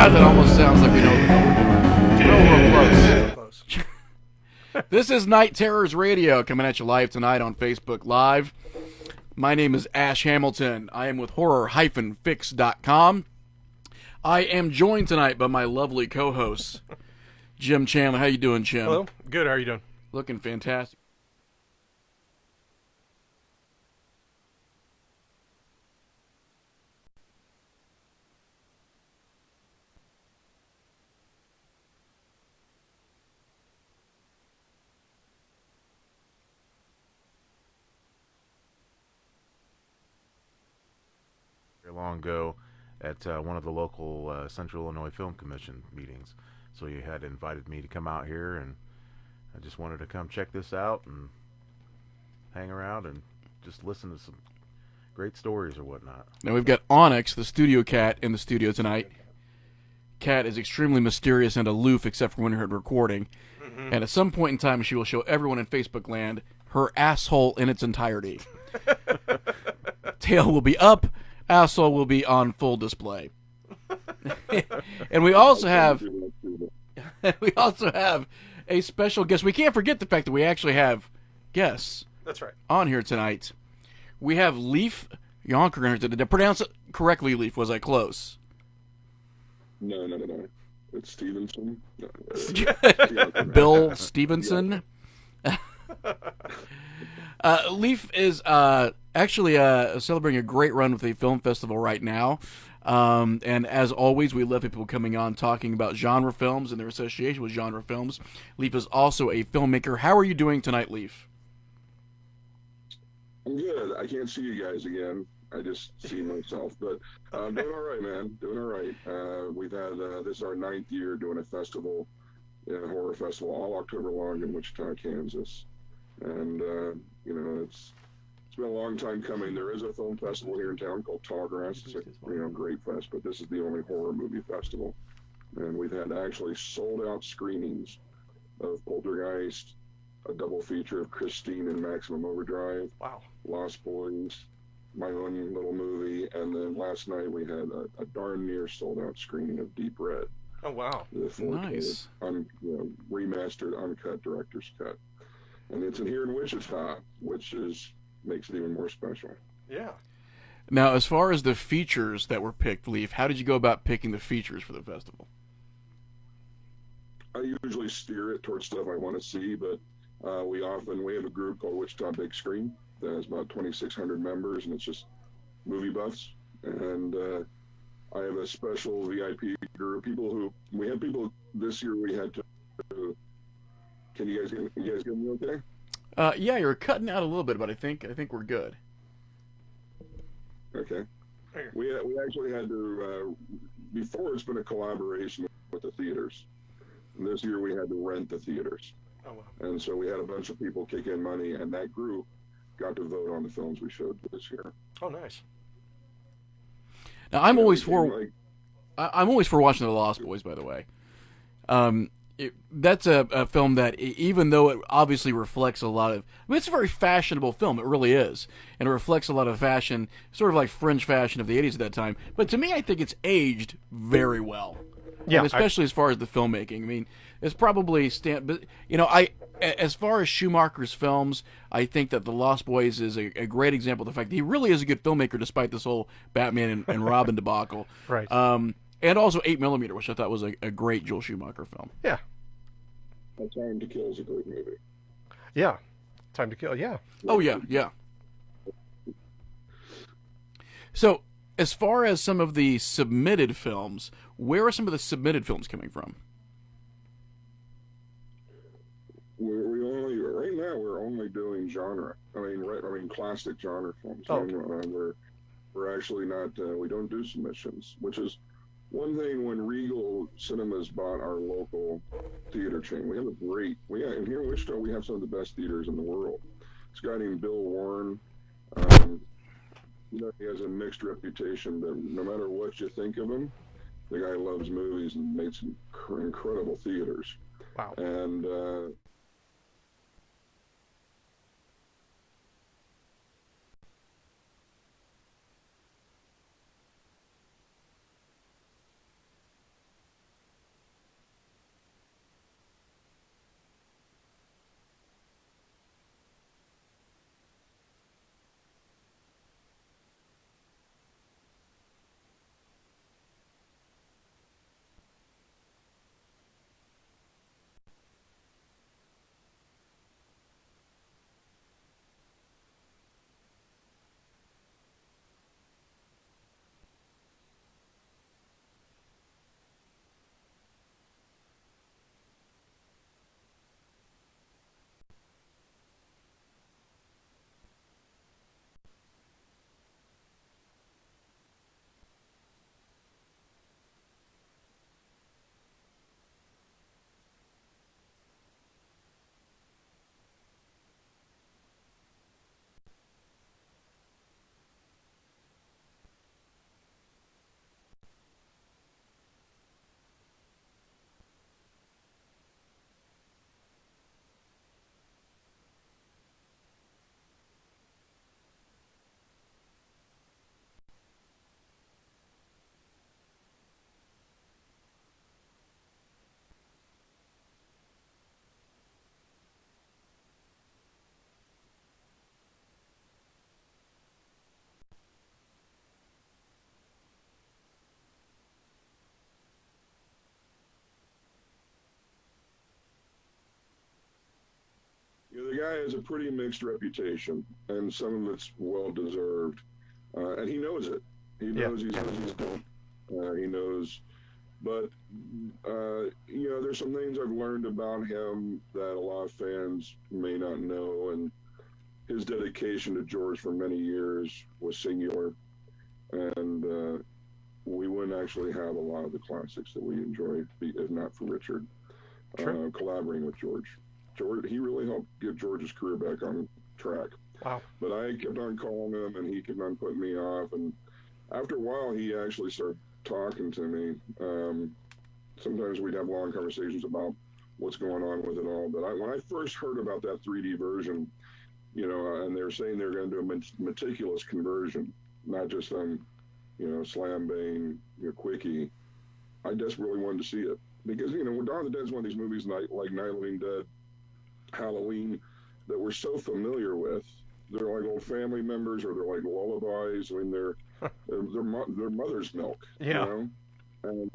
That almost sounds like we know real close. This is Night Terrors Radio coming at you live tonight on Facebook Live. My name is Ash Hamilton. I am with horror-fix.com. I am joined tonight by my lovely co-host, Jim Chandler. How you doing, Jim? Hello. Good. How are you doing? Looking fantastic. Long ago at one of the local Central Illinois Film Commission meetings. So you had invited me to come out here, and I just wanted to come check this out and hang around and just listen to some great stories or whatnot. Now we've got Onyx, the studio cat, in the studio tonight. Cat is extremely mysterious and aloof except for when her recording. Mm-hmm. And at some point in time, she will show everyone in Facebook land her asshole in its entirety. Tail will be up. Asshole will be on full display. And we also have a special guest. We can't forget the fact that we actually have guests. That's right. On here tonight. We have Leif Jonker. Did I pronounce it correctly, Leif? Was I close? No. It's Stevenson. Bill Stevenson. Leif is actually celebrating a great run with the film festival right now. And as always, we love people coming on talking about genre films and their association with genre films. Leif is also a filmmaker. How are you doing tonight, Leif? I'm good. I can't see you guys again. I just see myself. But I'm doing all right, man. Doing all right. We've had, this is our 9th year doing a festival, a horror festival, all October long in Wichita, Kansas. And, it's been a long time coming. There is a film festival here in town called Tallgrass. It's a great fest, but this is the only horror movie festival. And we've had actually sold-out screenings of Poltergeist, a double feature of Christine and Maximum Overdrive, Wow, Lost Boys, my own little movie, and then last night we had a darn near sold-out screening of Deep Red. Oh, wow. The 4K, nice. Remastered, uncut director's cut. And it's in here in Wichita, which makes it even more special. Yeah. Now, as far as the features that were picked, Leif, how did you go about picking the features for the festival? I usually steer it towards stuff I want to see, but we have a group called Wichita Big Screen that has about 2,600 members, and it's just movie buffs. And I have a special VIP group. We had people this year. We had to. Can you guys get me okay? Yeah, you're cutting out a little bit, but I think we're good. Okay. We actually had to before it's been a collaboration with the theaters. And this year we had to rent the theaters. Oh, wow. And so we had a bunch of people kick in money, and that group got to vote on the films we showed this year. Oh, nice. Now I'm always for watching The Lost Boys, by the way. That's a film that, even though it obviously reflects a lot of... it's a very fashionable film. It really is. And it reflects a lot of fashion, sort of like fringe fashion of the 80s at that time. But to me, I think it's aged very well. Yeah. Especially as far as the filmmaking. I mean, it's probably... as far as Schumacher's films, I think that The Lost Boys is a great example of the fact that he really is a good filmmaker despite this whole Batman and Robin debacle. Right. And also 8mm, which I thought was a great Joel Schumacher film. Yeah. Time to Kill is a great movie. Yeah. Time to Kill, yeah. Oh, yeah. So, as far as some of the submitted films, where are some of the submitted films coming from? Right now we're only doing genre. I mean classic genre films. Oh, okay. We're actually not. We don't do submissions, which is one thing. When Regal Cinemas bought our local theater chain, we have and here in Wichita we have some of the best theaters in the world. This guy named Bill Warren. He has a mixed reputation, but no matter what you think of him, the guy loves movies and made some incredible theaters. Wow. And has a pretty mixed reputation, and some of it's well deserved, and he knows it. He knows he's doing. He knows, but there's some things I've learned about him that a lot of fans may not know, and his dedication to George for many years was singular, and we wouldn't actually have a lot of the classics that we enjoy if not for Richard collaborating with George. He really helped get George's career back on track. Wow. But I kept on calling him, and he kept on putting me off. And after a while, he actually started talking to me. Sometimes we'd have long conversations about what's going on with it all. But when I first heard about that 3D version, and they were saying they were going to do a meticulous conversion, not just on, slam bang, quickie, I desperately wanted to see it. Because, Dawn of the Dead is one of these movies like Night of the Living Dead, Halloween, that we're so familiar with. They're like old family members, or they're like lullabies. I mean, they're mother's milk. Yeah. And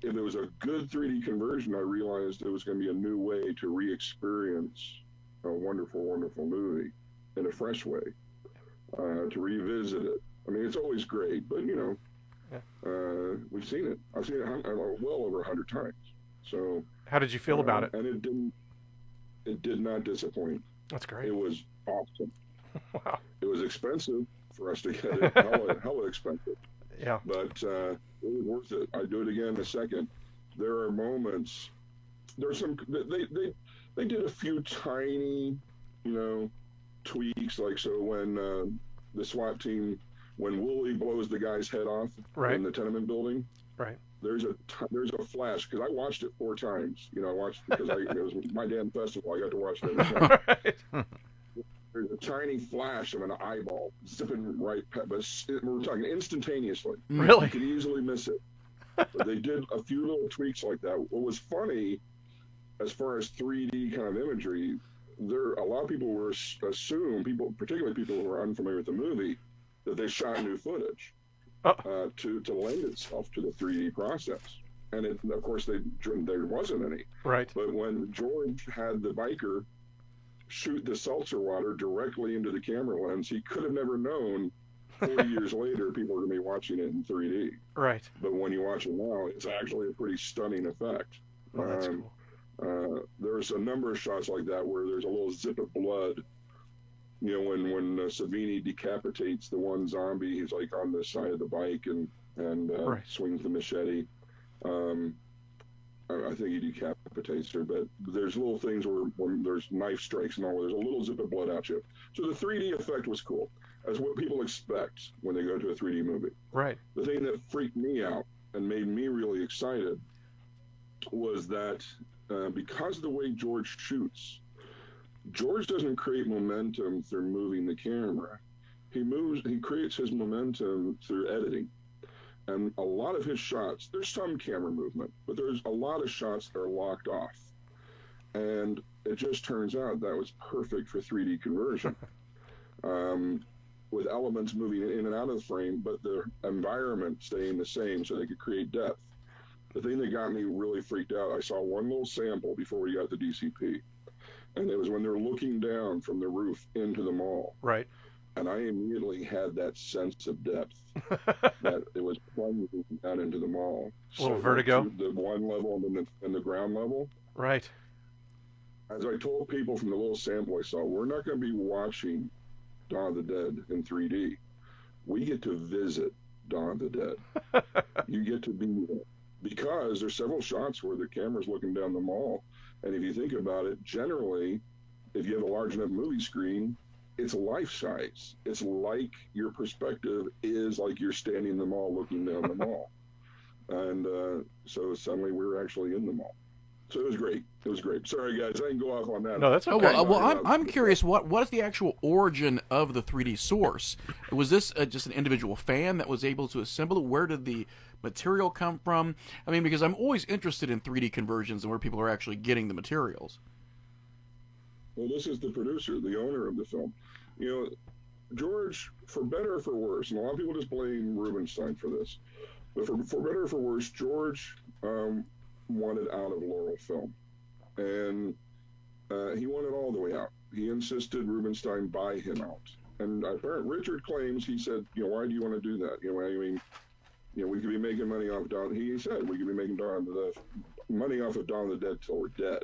if it was a good 3D conversion, I realized it was going to be a new way to re-experience a wonderful, wonderful movie in a fresh way, to revisit it. I mean, it's always great, but we've seen it. I've seen it well over 100 times. So how did you feel about it? And it did not disappoint. That's great. It was awesome. Wow. It was expensive for us to get it. hella expensive. Yeah. But it was worth it. I'd do it again in a second. There are moments. There's some. They did a few tiny, tweaks. Like, so when the SWAT team, when Wooly blows the guy's head off in the tenement building. Right. There's a flash, because I watched it 4 times. I watched it because it was my damn festival. I got to watch it every time. Right. There's a tiny flash of an eyeball zipping right past, but we're talking instantaneously. Really? You could easily miss it. But they did a few little tweaks like that. What was funny, as far as 3D kind of imagery, a lot of people were particularly people who were unfamiliar with the movie, that they shot new footage. To lend itself to the 3D process. And of course, there wasn't any. Right. But when George had the biker shoot the seltzer water directly into the camera lens, he could have never known 40 years later people are going to be watching it in 3D. Right. But when you watch it now, it's actually a pretty stunning effect. Oh, that's cool. There's a number of shots like that where there's a little zip of blood. When Savini decapitates the one zombie, he's like on the side of the bike and swings the machete. I think he decapitates her, but there's little things where there's knife strikes and all, where there's a little zip of blood out you. So the 3D effect was cool, as what people expect when they go to a 3D movie. Right. The thing that freaked me out and made me really excited was that because of the way George shoots, George doesn't create momentum through moving the camera. He creates his momentum through editing. And a lot of his shots, there's some camera movement, but there's a lot of shots that are locked off. And it just turns out that was perfect for 3D conversion. With elements moving in and out of the frame, but the environment staying the same so they could create depth. The thing that got me really freaked out, I saw one little sample before we got the DCP. And it was when they're looking down from the roof into the mall. Right. And I immediately had that sense of depth that it was plunging down into the mall. A little vertigo. The one level and the ground level. Right. As I told people from the little sample I saw, we're not going to be watching Dawn of the Dead in 3D. We get to visit Dawn of the Dead. You get to be there. Because there's several shots where the camera's looking down the mall. And if you think about it, generally, if you have a large enough movie screen, it's life size. It's like your perspective is like you're standing in the mall looking down the mall. And so suddenly we were actually in the mall. So it was great. It was great. Sorry, guys, I can go off on that. No, that's okay. I'm curious. What is the actual origin of the 3D source? Was this just an individual fan that was able to assemble it? Where did the material come from? I mean, because I'm always interested in 3D conversions and where people are actually getting the materials. Well, this is the producer, the owner of the film. George, for better or for worse, and a lot of people just blame Rubenstein for this, but for better or for worse, George wanted out of Laurel film. And he wanted all the way out. he insisted Rubenstein buy him out. And Richard claims, he said, why do you want to do that? I mean, we could be making money off Dawn. He said we could be making money off of Dawn of the Dead till we're dead.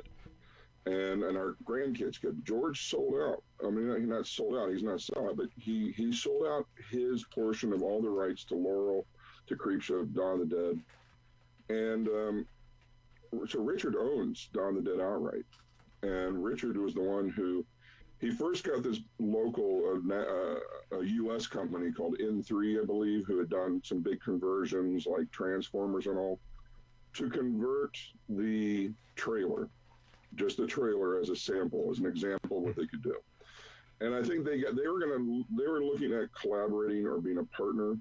And our grandkids could. George sold out. I mean, he's not sold out. He's not selling out, but he sold out his portion of all the rights to Laurel, to Creepshow, Dawn of the Dead. And so Richard owns Dawn of the Dead outright. And Richard was the one who, he first got this local a U.S. company called N3, I believe, who had done some big conversions like Transformers and all, to convert the trailer, just the trailer as a sample, as an example of what they could do. And I think they were looking at collaborating or being a partner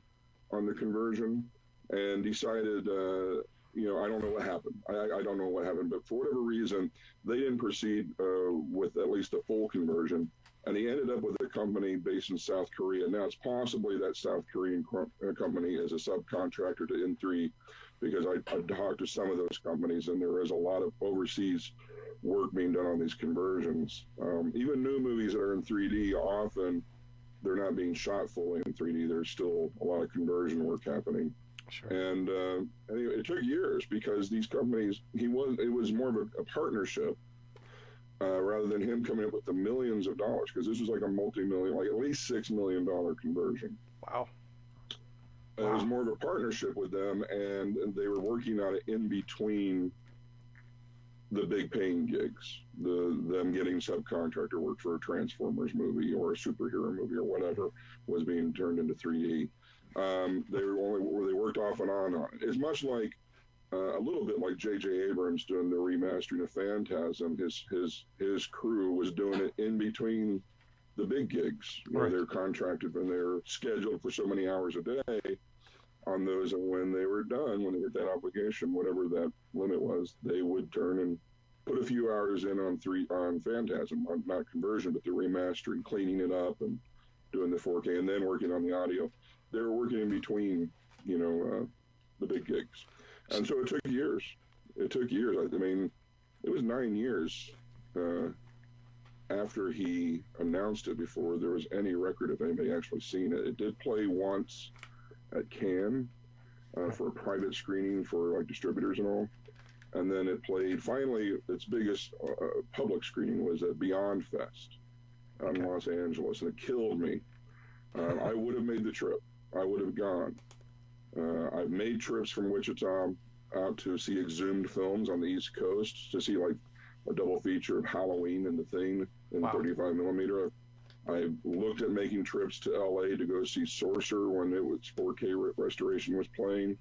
on the conversion, and decided, I don't know what happened. I don't know what happened, but for whatever reason, they didn't proceed with at least a full conversion. And he ended up with a company based in South Korea. Now, it's possibly that South Korean company is a subcontractor to N3, because I talked to some of those companies, and there is a lot of overseas work being done on these conversions. Even new movies that are in 3D, often they're not being shot fully in 3D. There's still a lot of conversion work happening. Sure. And anyway, it took years, because these companies, it was more of a partnership rather than him coming up with the millions of dollars, because this was like a multi-million, like at least $6 million conversion. Wow. It was more of a partnership with them, and they were working on it in between the big paying gigs, them getting subcontractor work for a Transformers movie or a superhero movie or whatever was being turned into 3D. They worked off and on it. It's much like a little bit like J.J. Abrams doing the remastering of Phantasm. His crew was doing it in between the big gigs. Right. They're contracted and they're scheduled for so many hours a day on those, and when they were done, when they hit that obligation, whatever that limit was, they would turn and put a few hours in on Phantasm, not conversion, but the remastering, cleaning it up and doing the 4K, and then working on the audio. They were working in between, the big gigs. And so it took years. I mean, it was 9 years after he announced it before there was any record of anybody actually seeing it. It did play once at Cannes for a private screening for like distributors and all. And then it played, finally, its biggest public screening was at Beyond Fest in Los Angeles, and it killed me. I would have made the trip. I would have gone. I've made trips from Wichita out to see Exhumed films on the East Coast, to see like a double feature of Halloween and The Thing in 35 millimeter. I looked at making trips to LA to go see Sorcerer when it was 4K restoration was playing.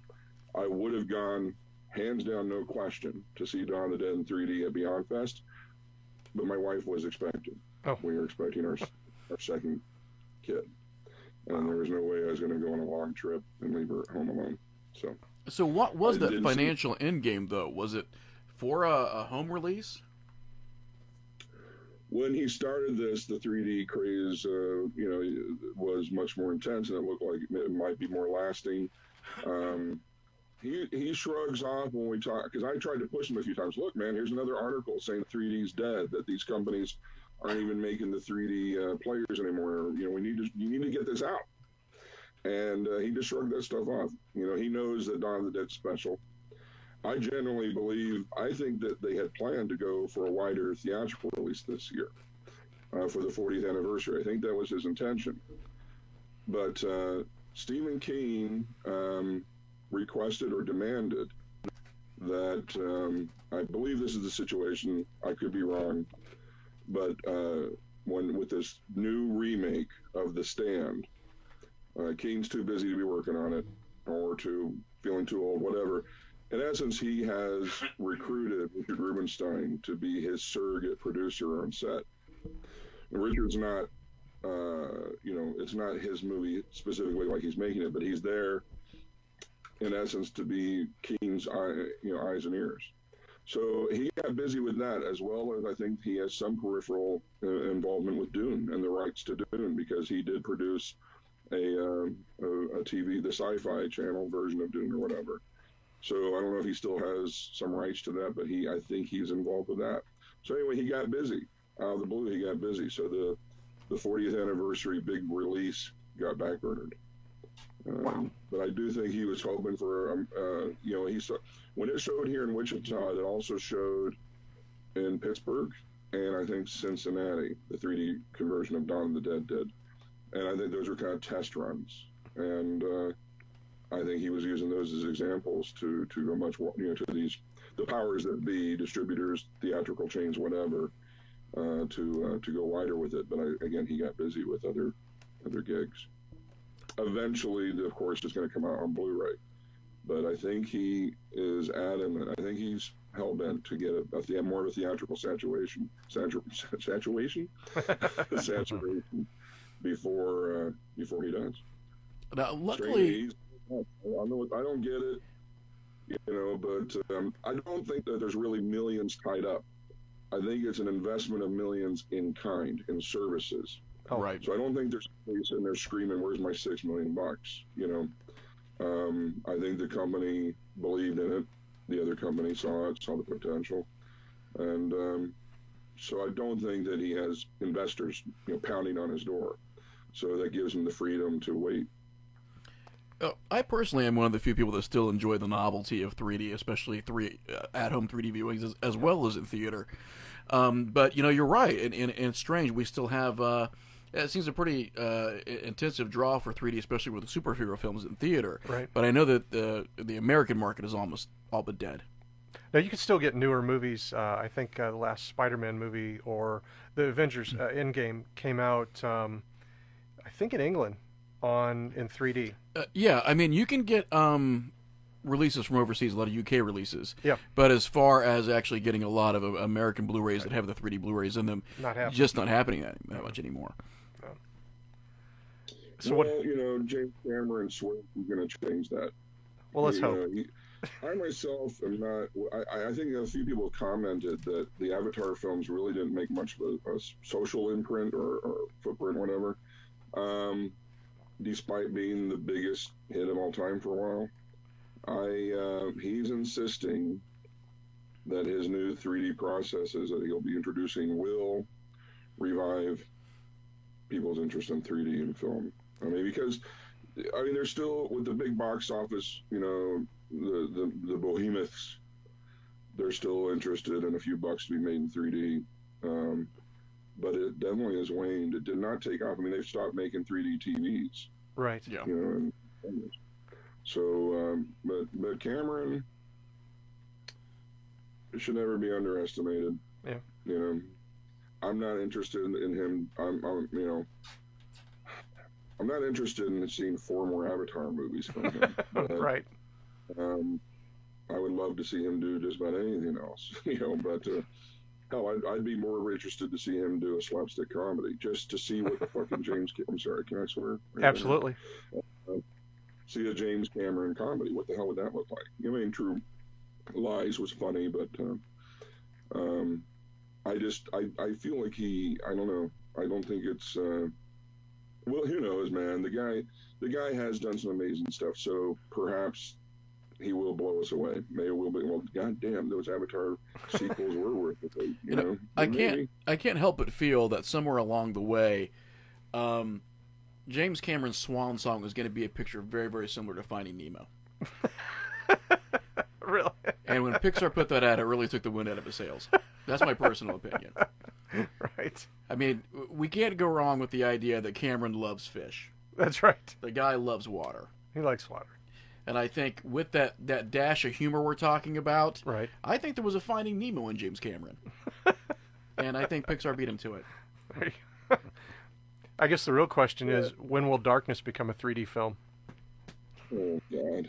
I would have gone, hands down, no question, to see Dawn of the Dead in 3D at Beyond Fest, but my wife was expecting. Oh. We were expecting our second kid, and there was no way I was going to go on a long trip and leave her at home alone. So what was the financial end game, though? Was it for a home release? When he started this, the 3D craze, was much more intense, and it looked like it might be more lasting. He shrugs off when we talk, because I tried to push him a few times. Look, man, here's another article saying 3D's dead, that these companies aren't even making the 3D players anymore. You need to get this out. And he just shrugged that stuff off. He knows that Dawn of the Dead's special. I genuinely think that they had planned to go for a wider theatrical release this year for the 40th anniversary. I think that was his intention. But Stephen King requested or demanded that, I believe this is the situation, I could be wrong, but with this new remake of The Stand, King's too busy to be working on it, or feeling too old, whatever. In essence, he has recruited Richard Rubenstein to be his surrogate producer on set. And Richard's not, it's not his movie specifically like he's making it, but he's there, in essence, to be King's eyes and ears. So he got busy with that, as well as I think he has some peripheral involvement with Dune and the rights to Dune, because he did produce a TV, the Sci-Fi Channel version of Dune or whatever. So I don't know if he still has some rights to that, but I think he's involved with that. So anyway, he got busy. out of the blue, he got busy. So the 40th anniversary big release got backburnered. But I do think he was hoping for, he saw when it showed here in Wichita, it also showed in Pittsburgh and I think Cincinnati. The 3D conversion of Dawn of the Dead did, and I think those were kind of test runs. And I think he was using those as examples to go much, to the powers that be, distributors, theatrical chains, whatever, to go wider with it. But again, he got busy with other gigs. Eventually, of course, it's going to come out on Blu-ray. But I think he is adamant. I think he's hell-bent to get more of a theatrical saturation before he does. Now, luckily, I don't get it, but I don't think that there's really millions tied up. I think it's an investment of millions in kind, in services. Oh, right. So I don't think there's somebody sitting there screaming, "Where's my $6 million?" I think the company believed in it. The other company saw the potential, and so I don't think that he has investors, pounding on his door. So that gives him the freedom to wait. I personally am one of the few people that still enjoy the novelty of 3D, especially at-home 3D viewings, as well as in theater. But you're right, and it's strange. We still have. It seems a pretty intensive draw for 3D, especially with the superhero films in theater. Right. But I know that the American market is almost all but dead. Now, you can still get newer movies. I think the last Spider-Man movie or the Avengers Endgame came out, I think in England, in 3D. Yeah, I mean, you can get releases from overseas, a lot of UK releases. Yeah. But as far as actually getting a lot of American Blu-rays that have the 3D Blu-rays in them, just not happening that much anymore. So James Cameron swears he's going to change that. Well, let's hope. I myself am not. I think a few people have commented that the Avatar films really didn't make much of a social imprint or footprint, whatever. Despite being the biggest hit of all time for a while, he's insisting that his new 3D processes that he'll be introducing will revive people's interest in 3D in film. I mean, because they're still with the big box office, the behemoths. They're still interested in a few bucks to be made in 3D, but it definitely has waned. It did not take off. I mean, they've stopped making 3D TVs. Right. Yeah. So, but Cameron should never be underestimated. Yeah. I'm not interested in him. I'm not interested in seeing 4 more Avatar movies from him. But, right. I would love to see him do just about anything else, but hell, I'd be more interested to see him do a slapstick comedy just to see what the fucking I'm sorry, can I swear? Absolutely. See a James Cameron comedy. What the hell would that look like? I mean, True Lies was funny, but I feel like I don't know. I don't think it's well, who knows, man. The guy has done some amazing stuff, so perhaps he will blow us away. Maybe we'll be, well, goddamn, those Avatar sequels were worth it. You know, I can't help but feel that somewhere along the way, James Cameron's swan song is going to be a picture very, very similar to Finding Nemo. Really? And when Pixar put that out, it really took the wind out of his sails. That's my personal opinion. Right. I mean, we can't go wrong with the idea that Cameron loves fish. That's right. The guy loves water. He likes water. And I think with that dash of humor we're talking about, right, I think there was a Finding Nemo in James Cameron. And I think Pixar beat him to it. I guess the real question is, when will Darkness become a 3D film? Oh, God.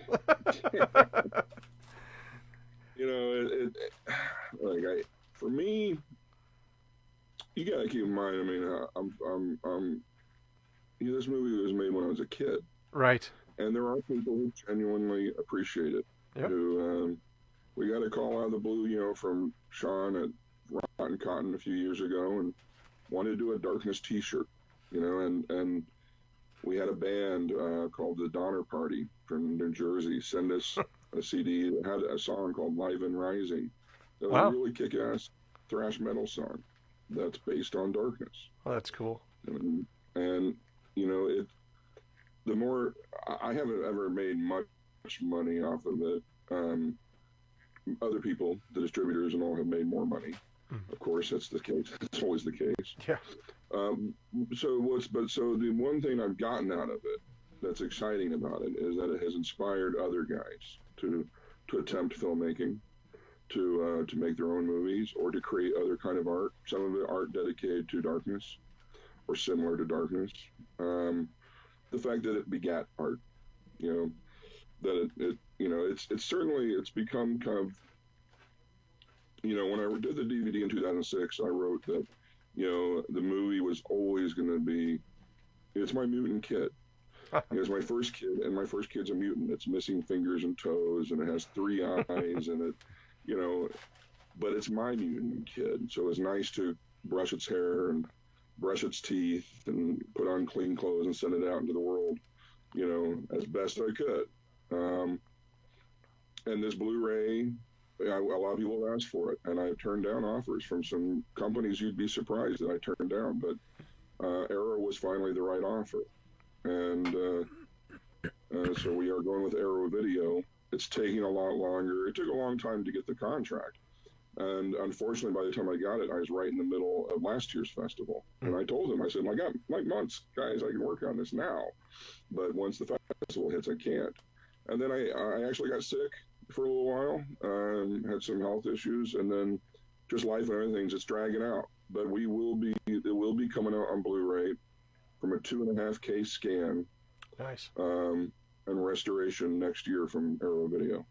You know, for me, you got to keep in mind, I mean, this movie was made when I was a kid. Right. And there are people who genuinely appreciate it. Yep. Who, we got a call out of the blue, you know, from Sean at Rotten Cotton a few years ago and wanted to do a Darkness t-shirt, you know, and we had a band called the Donner Party from New Jersey send us a CD that had a song called Live and Rising. It was wow. a really kick-ass thrash metal song. that's based on darkness. Oh, that's cool. And the more I haven't ever made much money off of it. Other people, the distributors and all, have made more money. Of course, that's the case. It's always the case. Yeah. So the one thing I've gotten out of it that's exciting about it is that it has inspired other guys to attempt filmmaking, to make their own movies, or to create other kind of art. Some of it art dedicated to darkness or similar to darkness. The fact that it begat art, that it's certainly become kind of, when I did the DVD in 2006, I wrote that, the movie was always going to be, it's my mutant kid. It's my first kid, and my first kid's a mutant. It's missing fingers and toes, and it has 3 eyes, and it, but it's my mutant kid. So it's nice to brush its hair and brush its teeth and put on clean clothes and send it out into the world, as best I could. And this Blu-ray, a lot of people have asked for it, and I've turned down offers from some companies you'd be surprised that I turned down, but Arrow was finally the right offer. And so we are going with Arrow Video. It's taking a lot longer. It took a long time to get the contract. And unfortunately, by the time I got it, I was right in the middle of last year's festival. And I told them, I said, I got like months, guys, I can work on this now. But once the festival hits, I can't. And then I actually got sick for a little while, had some health issues, and then just life and everything's just dragging out. But it will be coming out on Blu-ray from a 2.5K scan. Nice. And restoration next year from Arrow Video.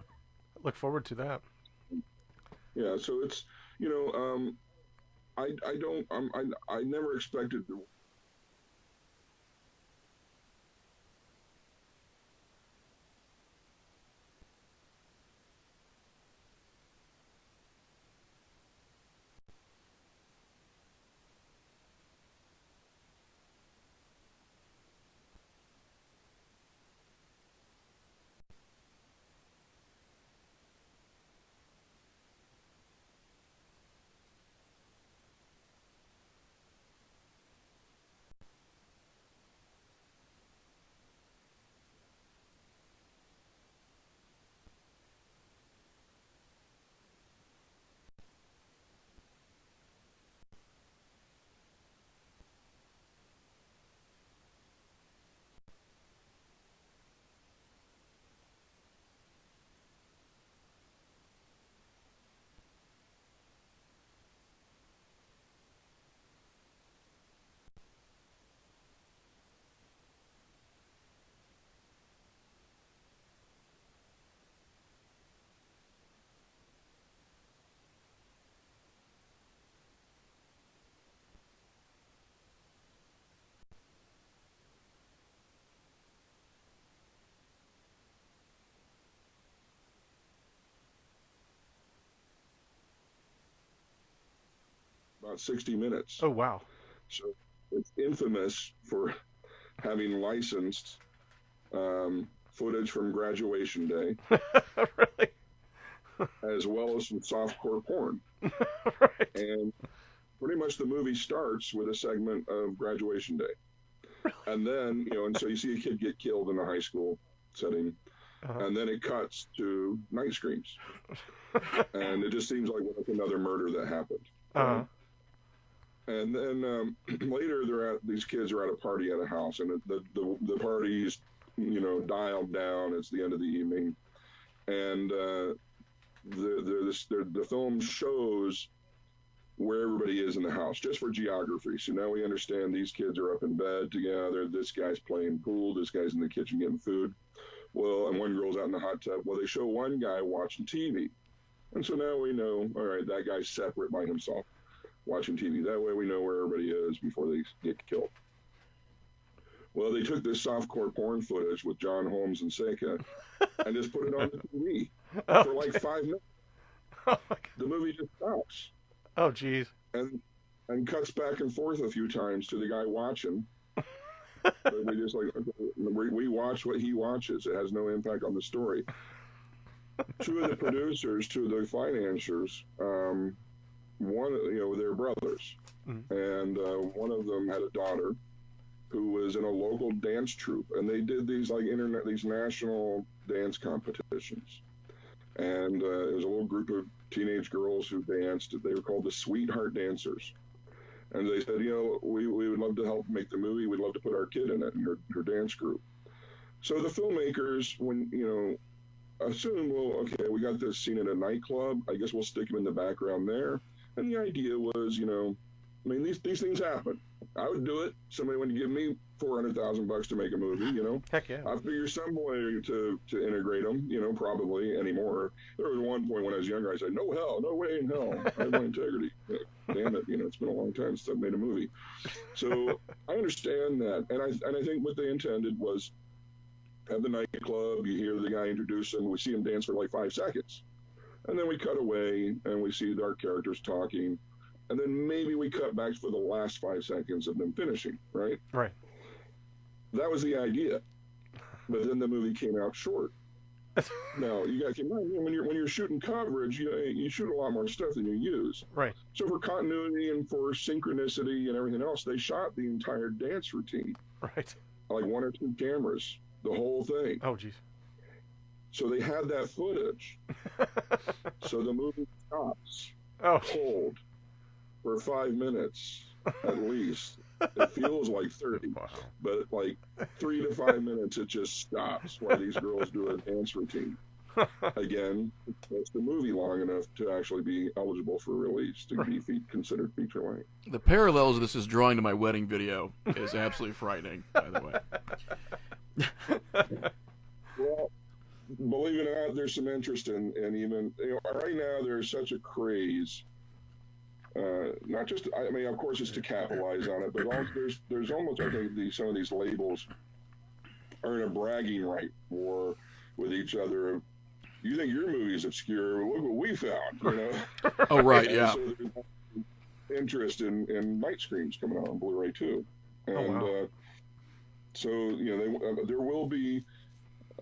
Look forward to that. Yeah, so it's, I never expected to. About 60 minutes. Oh, wow. So it's infamous for having licensed footage from Graduation Day. Really? As well as some softcore porn. Right. And pretty much the movie starts with a segment of Graduation Day. Really? And then, and so you see a kid get killed in a high school setting, and then it cuts to night screams. And it just seems like another murder that happened. Uh-huh. And then later, these kids are at a party at a house, and the party's, dialed down. It's the end of the evening, and the film shows where everybody is in the house, just for geography. So now we understand these kids are up in bed together. This guy's playing pool. This guy's in the kitchen getting food. Well, and one girl's out in the hot tub. Well, they show one guy watching TV, and so now we know. All right, that guy's separate by himself, watching TV. That way we know where everybody is before they get killed. Well, they took this softcore porn footage with John Holmes and Seika and just put it on the TV for like 5 minutes. Oh, my God. The movie just stops. Oh, geez. And cuts back and forth a few times to the guy watching. But we just we watch what he watches. It has no impact on the story. 2 of the producers, 2 of the financiers, one, they're brothers. and one of them had a daughter who was in a local dance troupe, and they did these these national dance competitions. And it was a little group of teenage girls who danced. They were called the Sweetheart Dancers. And they said, we would love to help make the movie. We'd love to put our kid in it, in her dance group. So the filmmakers, assumed, well, okay, we got this scene at a nightclub. I guess we'll stick him in the background there. And the idea was, these things happen. I would do it. Somebody would give me $400,000 to make a movie, Heck yeah. I figure some way to integrate them, probably anymore. There was one point when I was younger, I said, no way in hell. I have my integrity. Damn it, it's been a long time since I've made a movie. So I understand that. And I think what they intended was have the nightclub, you hear the guy introduce him, we see him dance for like 5 seconds. And then we cut away and we see our characters talking. And then maybe we cut back for the last 5 seconds of them finishing, right? Right. That was the idea. But then the movie came out short. Now, you got to keep in mind, when you're shooting coverage, you shoot a lot more stuff than you use. Right. So for continuity and for synchronicity and everything else, they shot the entire dance routine. Right. Like 1 or 2 cameras, the whole thing. Oh, geez. So they had that footage. So the movie stops cold for 5 minutes at least. It feels like 30, but like 3 to 5 minutes, it just stops while these girls do a dance routine. Again, it's the movie long enough to actually be eligible for release, to be considered feature length. The parallels this is drawing to my wedding video is absolutely frightening, by the way. Well, believe it or not, there's some interest in even, right now there's such a craze. Not just, of course, it's to capitalize on it, but also there's almost, I think, some of these labels are in a bragging right war with each other. You think your movie is obscure? Well, look what we found, Oh, right, yeah. So there's interest in night screens coming out on Blu-ray too, and so there will be,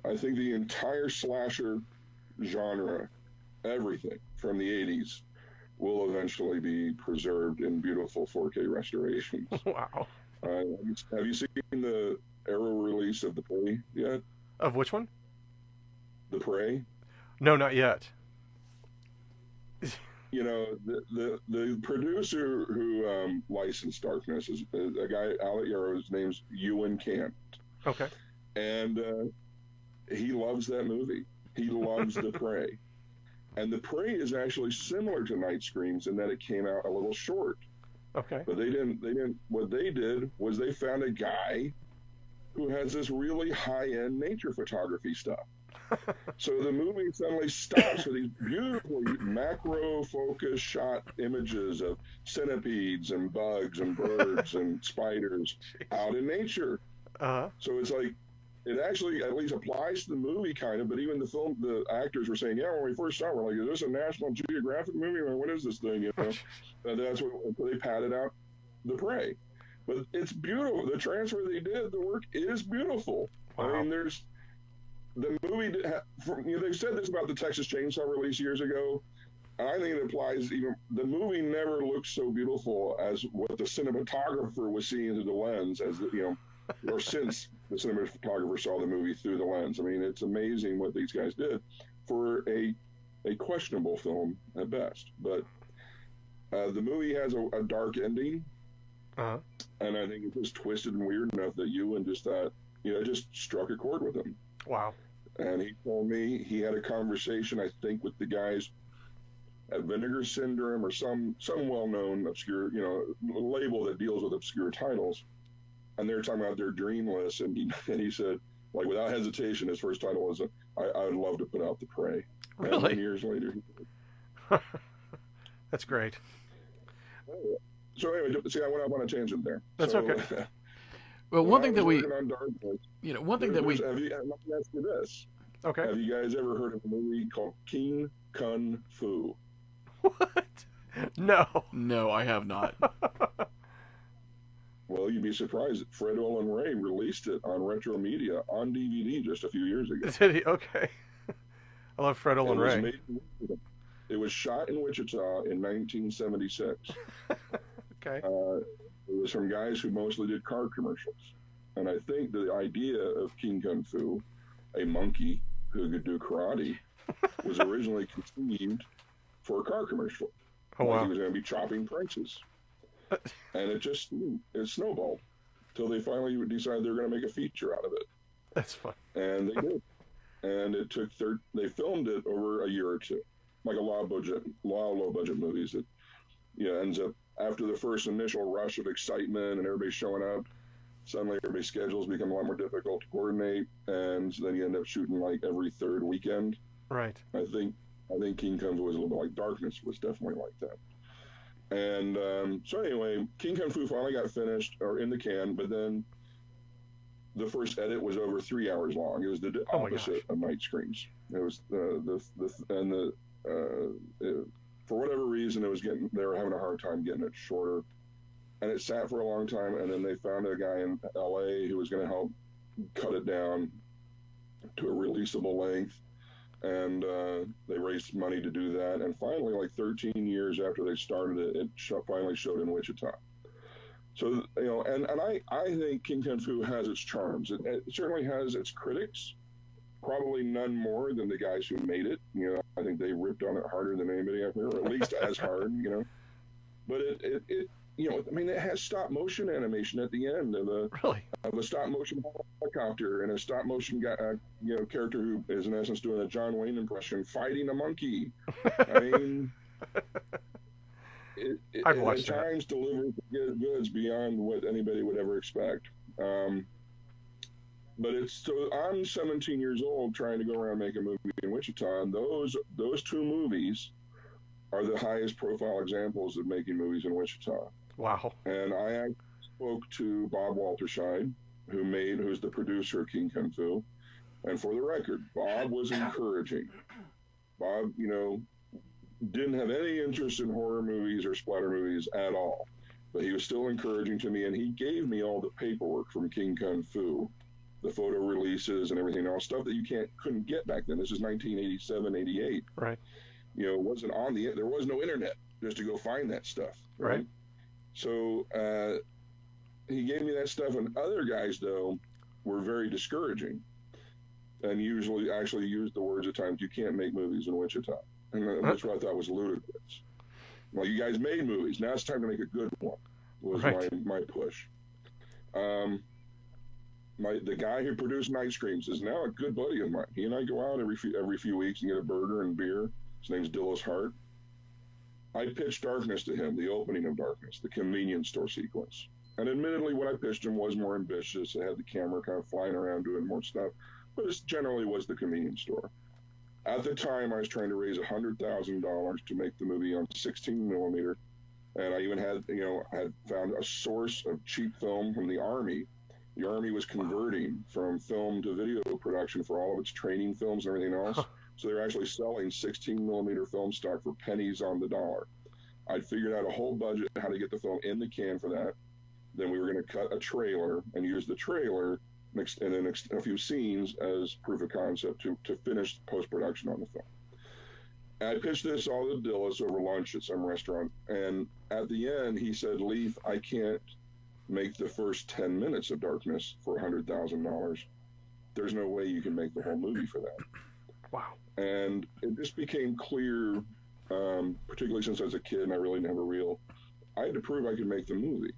I think, the entire slasher genre, everything from the '80s. Will eventually be preserved in beautiful 4K restorations. Wow. Have you seen the Arrow release of The Prey yet? Of which one? The Prey? No, not yet. The producer who licensed Darkness is a guy out at Arrow. His name's Ewan Cant. Okay. And he loves that movie. He loves The Prey. And The Prey is actually similar to Night Screams in that it came out a little short. Okay. But they didn't, what they did was they found a guy who has this really high-end nature photography stuff. So the movie suddenly stops with these beautiful macro-focus shot images of centipedes and bugs and birds and spiders out in nature. Uh-huh. So it's like, it actually at least applies to the movie kind of, but even the actors were saying, when we first saw it, we're like, is this a National Geographic movie? Or what is this thing? And that's what they padded out The Prey. But it's beautiful. The transfer they did, the work is beautiful. Wow. I mean, there's the movie. They said this about the Texas Chainsaw release years ago, and I think it applies. Even the movie never looks so beautiful as what the cinematographer was seeing through the lens, or since the cinematographer saw the movie through the lens. I mean, it's amazing what these guys did for a questionable film at best. But the movie has a dark ending. Uh-huh. And I think it was twisted and weird enough that Ewan just thought, it just struck a chord with him. Wow. And he told me he had a conversation, I think, with the guys at Vinegar Syndrome or some well-known obscure, label that deals with obscure titles. And they were talking about their dream list. And he said, like, without hesitation, his first title was, I would love to put out The Prey. Really? And years later. That's great. So anyway, see, I went off on a tangent there. That's okay. Well, one thing that we, on Dark Horse, one thing that we, let me ask you this. Okay. Have you guys ever heard of a movie called King Kung Fu? What? No. No, I have not. Well, you'd be surprised that Fred Olen Ray released it on Retro Media on DVD just a few years ago. Did he? Okay. I love Fred Olen Ray. It was shot in Wichita in 1976. Okay. It was from guys who mostly did car commercials. And I think the idea of King Kung Fu, a monkey who could do karate, was originally conceived for a car commercial. Oh, like wow. he was going to be chopping prices. And it snowballed until they finally decided they were going to make a feature out of it. That's fun. And they did. And it took they filmed it over a year or two, like a low budget movies that ends up after the first initial rush of excitement and everybody showing up, suddenly everybody's schedules become a lot more difficult to coordinate, and then you end up shooting like every third weekend. Right. I think King Kung Fu was a little bit like Darkness was definitely like that. And so anyway, King Kung Fu finally got finished or in the can, but then the first edit was over 3 hours long. It was the opposite of Night Screams. It was for whatever reason they were having a hard time getting it shorter, and it sat for a long time. And then they found a guy in L.A. who was going to help cut it down to a releasable length, and they raised money to do that. And finally, like 13 years after they started it, it finally showed in Wichita. So, and I think King Kung Fu has its charms. It certainly has its critics, probably none more than the guys who made it. I think they ripped on it harder than anybody I've heard, or at least as hard, But it has stop motion animation at the end of a stop motion helicopter and a stop motion character who is in essence doing a John Wayne impression fighting a monkey. I mean, it at times delivers goods beyond what anybody would ever expect. But I'm 17 years old trying to go around and make a movie in Wichita, and those two movies are the highest profile examples of making movies in Wichita. Wow. And I spoke to Bob Walterscheid, who's the producer of King Kung Fu. And for the record, Bob was encouraging. Bob, didn't have any interest in horror movies or splatter movies at all. But he was still encouraging to me, and he gave me all the paperwork from King Kung Fu, the photo releases and everything else, stuff that you couldn't get back then. This is 1987, 88. Right. It wasn't there was no internet just to go find that stuff. Right. So he gave me that stuff, and other guys, though, were very discouraging and usually actually used the words at times, you can't make movies in Wichita. And that's what I thought was ludicrous. Well, you guys made movies. Now it's time to make a good one, was my push. The guy who produced Night Screams is now a good buddy of mine. He and I go out every few weeks and get a burger and beer. His name's Dillis Hart. I pitched Darkness to him, the opening of Darkness, the convenience store sequence. And admittedly, what I pitched him was more ambitious. It had the camera kind of flying around doing more stuff, but it generally was the convenience store. At the time, I was trying to raise $100,000 to make the movie on 16 millimeter, and I even had found a source of cheap film from the Army. The Army was converting from film to video production for all of its training films and everything else. So they were actually selling 16 millimeter film stock for pennies on the dollar. I'd figured out a whole budget how to get the film in the can for that. Then we were going to cut a trailer and use the trailer and then a few scenes as proof of concept to finish post-production on the film. And I pitched this all to Dillis over lunch at some restaurant. And at the end, he said, Leif, I can't make the first 10 minutes of Darkness for $100,000. There's no way you can make the whole movie for that. Wow. And it just became clear, particularly since I was a kid and I really never I had to prove I could make the movie.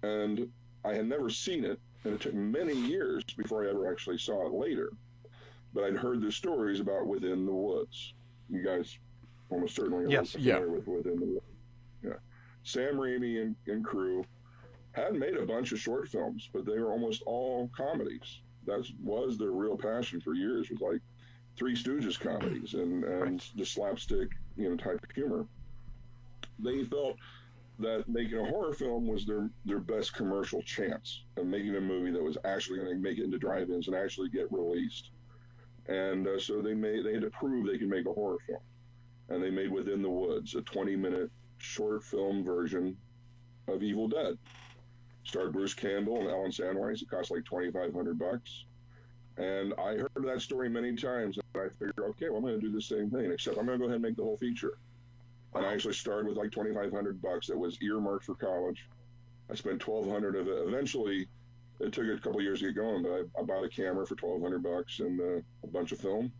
And I had never seen it, and it took many years before I ever actually saw it later. But I'd heard the stories about Within the Woods. You guys almost certainly are familiar with Within the Woods. Yeah. Sam Raimi and crew had made a bunch of short films, but they were almost all comedies. That was their real passion for years, was like Three Stooges comedies and the slapstick, type of humor. They felt that making a horror film was their best commercial chance of making a movie that was actually going to make it into drive-ins and actually get released. And so they had to prove they could make a horror film. And they made Within the Woods, a 20-minute short film version of Evil Dead. Starred Bruce Campbell and Alan Sandweiss. It cost like $2,500. And I heard that story many times, and I figured, okay, well, I'm going to do the same thing, except I'm going to go ahead and make the whole feature. And I actually started with like $2,500 that was earmarked for college. I spent 1,200 of it. Eventually, it took a couple of years to get going, but I bought a camera for $1,200 and a bunch of film,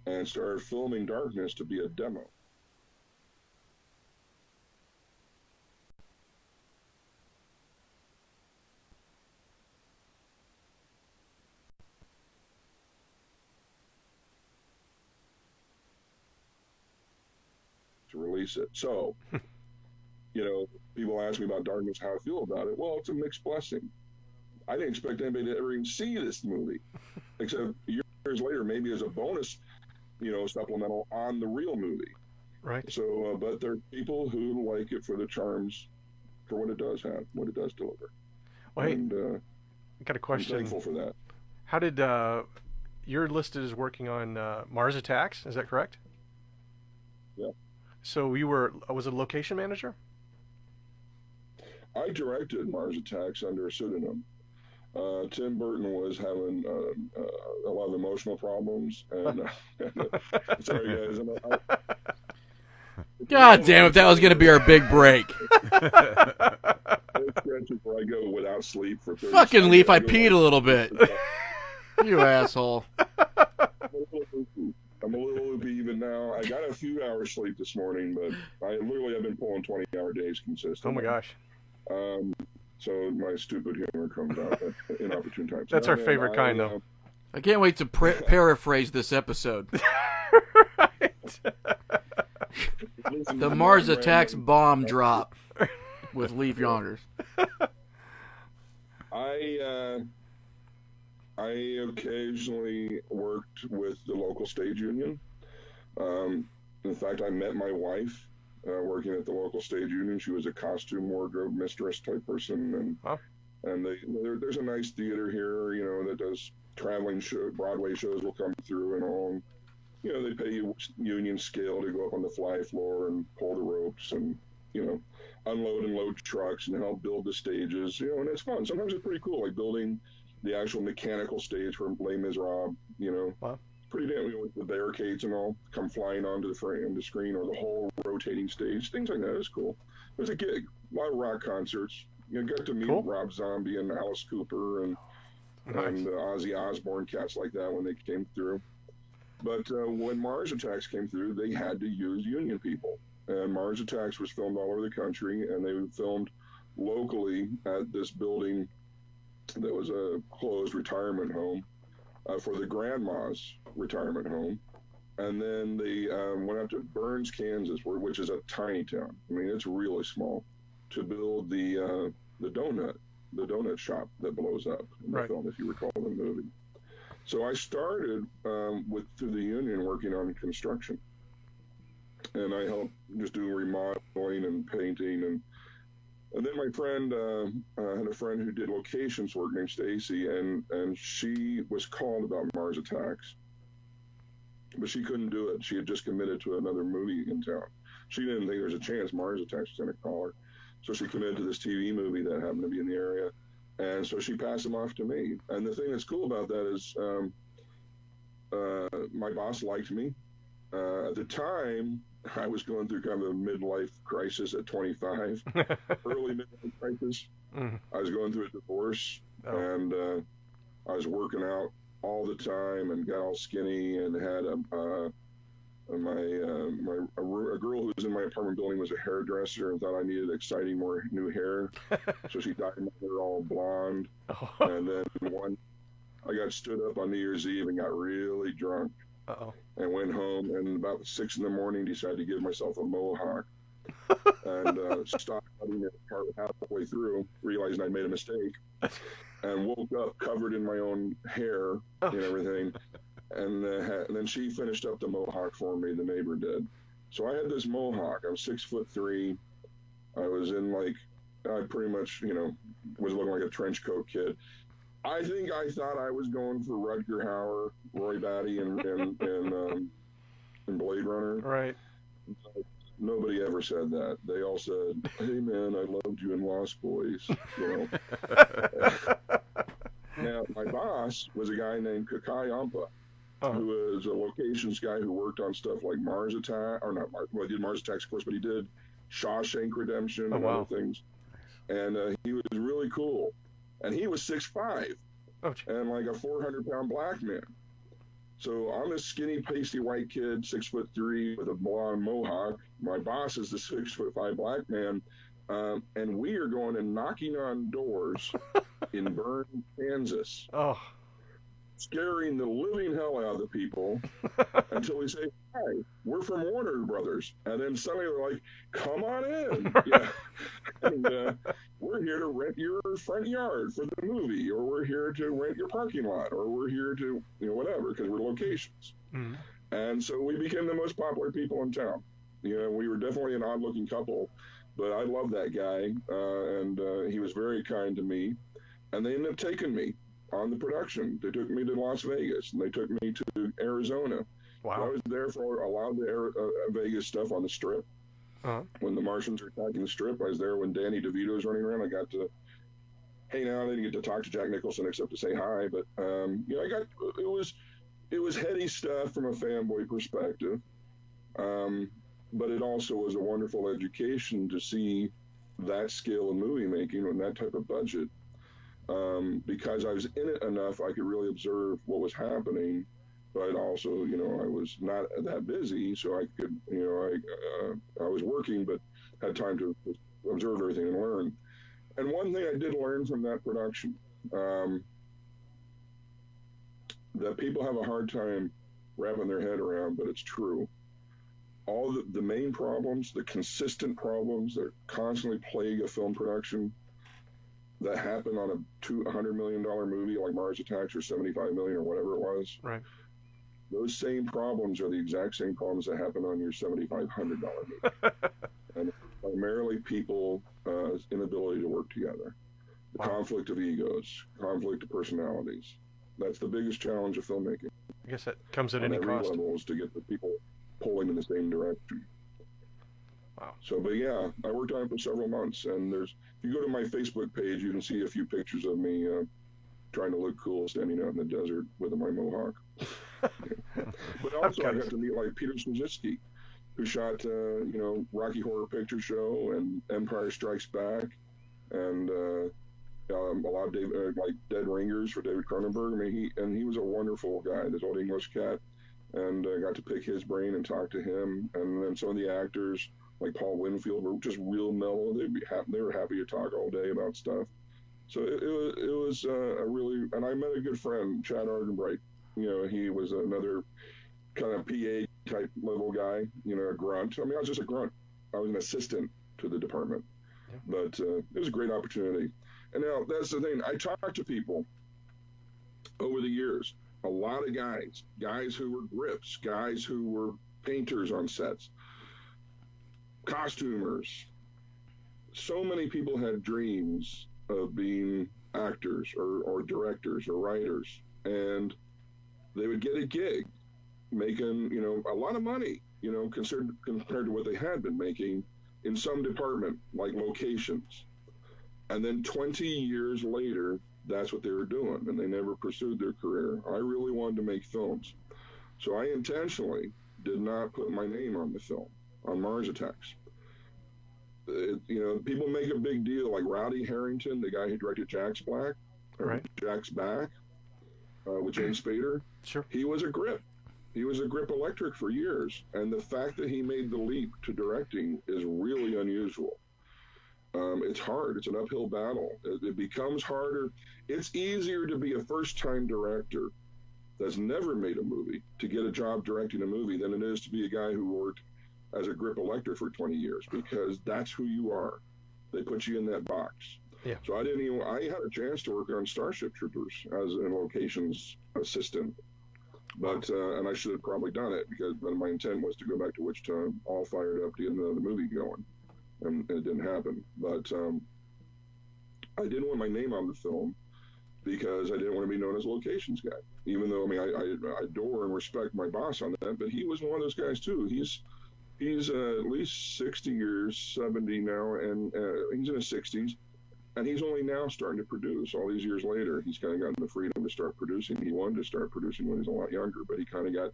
and started filming Darkness to be a demo. To release it. So, people ask me about Darkness, how I feel about it. Well, it's a mixed blessing. I didn't expect anybody to ever even see this movie, except years later, maybe as a bonus, supplemental on the real movie. Right. So, but there are people who like it for the charms, for what it does have, what it does deliver. Well, hey, And I got a question. I'm thankful for that. How did you're listed as working on Mars Attacks? Is that correct? Yeah. So was it a location manager? I directed Mars Attacks under a pseudonym. Tim Burton was having a lot of emotional problems, and sorry guys, God damn it, that was going to be our big break. stretches where I go without sleep for 30 Fucking seconds. Leif, I peed a little bit. You asshole. I'm a little loopy even now. I got a few hours sleep this morning, but I've been pulling 20-hour days consistently. Oh my gosh. So my stupid humor comes out at inopportune times. That's our favorite kind, though. I can't wait to paraphrase this episode. Right. The Mars Attacks bomb drop with Leif Jonker. I occasionally worked with the local stage union. In fact, I met my wife working at the local stage union. She was a costume wardrobe mistress type person, and there's a nice theater here, that does traveling Broadway shows will come through and all. They pay you union scale to go up on the fly floor and pull the ropes and unload and load trucks and help build the stages. And it's fun. Sometimes it's pretty cool, like building the actual mechanical stage for Les Miserables. Wow. Pretty damn, with the barricades and all come flying onto the screen, or the whole rotating stage, things like that. It's cool. It was a gig, a lot of rock concerts. Got to meet Rob Zombie and Alice Cooper and Ozzy Osbourne, cats like that when they came through. But when Mars Attacks came through, they had to use union people. And Mars Attacks was filmed all over the country, and they filmed locally at this building that was a closed retirement home for the grandma's retirement home. And then they went up to Burns, Kansas, which is a tiny town. I mean, it's really small, to build the donut shop that blows up in the film, if you recall the movie. So I started through the union working on construction, and I helped just do remodeling and painting, and then my friend had a friend who did locations work named Stacy, and she was called about Mars Attacks, but she couldn't do it. She had just committed to another movie in town. She didn't think there was a chance Mars Attacks was going to call her, so she committed to this TV movie that happened to be in the area. And so she passed him off to me. And the thing that's cool about that is my boss liked me. At the time, I was going through kind of a midlife crisis at 25, early midlife crisis. I was going through a divorce, and I was working out all the time and got all skinny, and had a girl who was in my apartment building was a hairdresser and thought I needed exciting more new hair, so she dyed my hair all blonde. And then I got stood up on New Year's Eve and got really drunk, and went home, and about 6 a.m. decided to give myself a mohawk, and stopped cutting it halfway through, realizing I made a mistake, and woke up covered in my own hair and everything. And then she finished up the mohawk for me, the neighbor did. So I had this mohawk. I was 6'3". I was I pretty much, was looking like a trench coat kid. I think I thought I was going for Rutger Hauer, Roy Batty, and Blade Runner. Right. But nobody ever said that. They all said, "Hey man, I loved you in Lost Boys." Now my boss was a guy named Kakai Ampa. Uh-huh. who was a locations guy who worked on stuff like Mars Attack, or not Mars, well, he did Mars Attacks, of course, but he did Shawshank Redemption Oh, and wow. other things. And he was really cool. And he was 6'5", Oh, gee. and like a 400-pound black man. So I'm this skinny, pasty white kid, 6'3", with a blonde mohawk. My boss is the 6'5" black man, and we are going and knocking on doors in Burn, Kansas, Oh. scaring the living hell out of the people until we say, "Hi, we're from Warner Brothers," and then suddenly they're like, "Come on in." Yeah. And we're here to rent your front yard for the movie, or we're here to rent your parking lot, or we're here to, whatever, because we're locations. Mm-hmm. And so we became the most popular people in town. We were definitely an odd-looking couple, but I loved that guy, and he was very kind to me. And they ended up taking me on the production. They took me to Las Vegas, and they took me to Arizona. Wow. So I was there for a lot of the Vegas stuff on the Strip. Uh-huh. When the Martians were attacking the Strip, I was there when Danny DeVito was running around. I got to hang out. I didn't get to talk to Jack Nicholson except to say hi. But it was heady stuff from a fanboy perspective. But it also was a wonderful education to see that scale of movie making and that type of budget. Because I was in it enough, I could really observe what was happening. But also, I was not that busy, so I could, I was working, but had time to observe everything and learn. And one thing I did learn from that production, that people have a hard time wrapping their head around, but it's true. All the main problems, the consistent problems that constantly plague a film production that happen on a $200 million movie like Mars Attacks or $75 million or whatever it was. Right. Those same problems are the exact same problems that happen on your $7,500 movie. And primarily people's inability to work together. The conflict of egos, conflict of personalities. That's the biggest challenge of filmmaking. I guess that comes at on any every cost. level, is to get the people pulling in the same direction. Wow. So, but yeah, I worked on it for several months, and if you go to my Facebook page, you can see a few pictures of me trying to look cool standing out in the desert with my mohawk. But also I got to meet like Peter Strzelecki, who shot Rocky Horror Picture Show and Empire Strikes Back, and a lot of like Dead Ringers for David Cronenberg. I mean, he was a wonderful guy, this old English cat, and I got to pick his brain and talk to him. And then some of the actors like Paul Winfield were just real mellow. They were happy to talk all day about stuff. So it was a really, and I met a good friend, Chad Ardenbright. He was another kind of PA type level guy, a grunt. I mean, I was just a grunt. I was an assistant to the department. Yeah. But it was a great opportunity. And now that's the thing. I talked to people over the years, a lot of guys who were grips, guys who were painters on sets, costumers. So many people had dreams of being actors or directors or writers, and they would get a gig making, a lot of money, compared to what they had been making in some department like locations. And then 20 years later, that's what they were doing, and they never pursued their career. I really wanted to make films. So I intentionally did not put my name on the film, on Mars Attacks. People make a big deal, like Rowdy Harrington, the guy who directed Jack's Back, with James Spader. Sure. He was a grip. He was a grip electric for years, and the fact that he made the leap to directing is really unusual. It's hard. It's an uphill battle. It becomes harder. It's easier to be a first-time director that's never made a movie to get a job directing a movie than it is to be a guy who worked as a grip elector for 20 years, because that's who you are. They put you in that box. Yeah. So I had a chance to work on Starship Troopers as a locations assistant, but and I should have probably done it, because my intent was to go back to Wichita all fired up to get another movie going, and it didn't happen. But I didn't want my name on the film because I didn't want to be known as a locations guy, even though I adore and respect my boss on that, but he was one of those guys too. He's at least 60 or 70 now, and he's in his 60s, And he's only now starting to produce. All these years later, he's kind of gotten the freedom to start producing. He wanted to start producing when he was a lot younger, but he kind of got,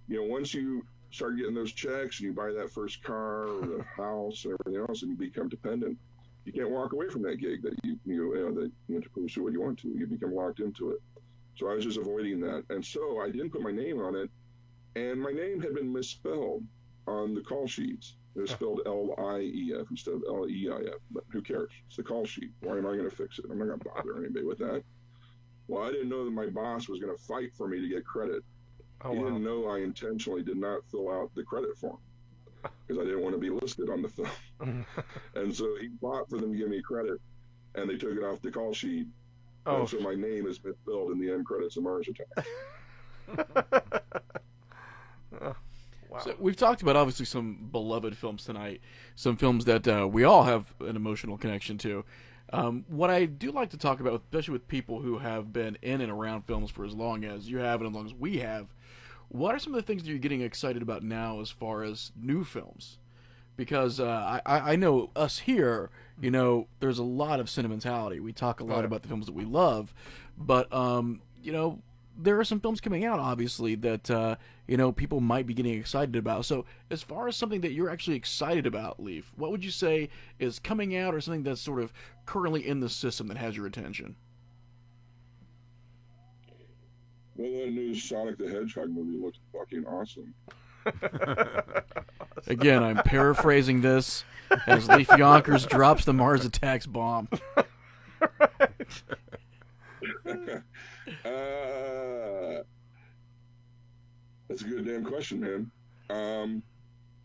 once you start getting those checks and you buy that first car or the house and everything else, and you become dependent, you can't walk away from that gig that to pursue what you want to. You become locked into it. So I was just avoiding that, and so I didn't put my name on it, and my name had been misspelled on the call sheets. It was spelled Lief instead of Leif, but who cares? It's the call sheet. Why am I going to fix it? I'm not going to bother anybody with that. Well, I didn't know that my boss was going to fight for me to get credit. He didn't know I intentionally did not fill out the credit form because I didn't want to be listed on the film. And so he fought for them to give me credit, and they took it off the call sheet. And so my name is misspelled in the end credits of Mars Attack. Wow. So we've talked about obviously some beloved films tonight, some films that we all have an emotional connection to. What I do like to talk about, especially with people who have been in and around films for as long as you have and as long as we have, what are some of the things that you're getting excited about now as far as new films? Because I know us here, there's a lot of sentimentality. We talk a lot about the films that we love, but there are some films coming out, obviously, that people might be getting excited about. So as far as something that you're actually excited about, Leif, what would you say is coming out or something that's sort of currently in the system that has your attention? Well, that new Sonic the Hedgehog movie looks fucking awesome. Again, I'm paraphrasing this as Leif Jonkers drops the Mars Attacks bomb. That's a good damn question, man.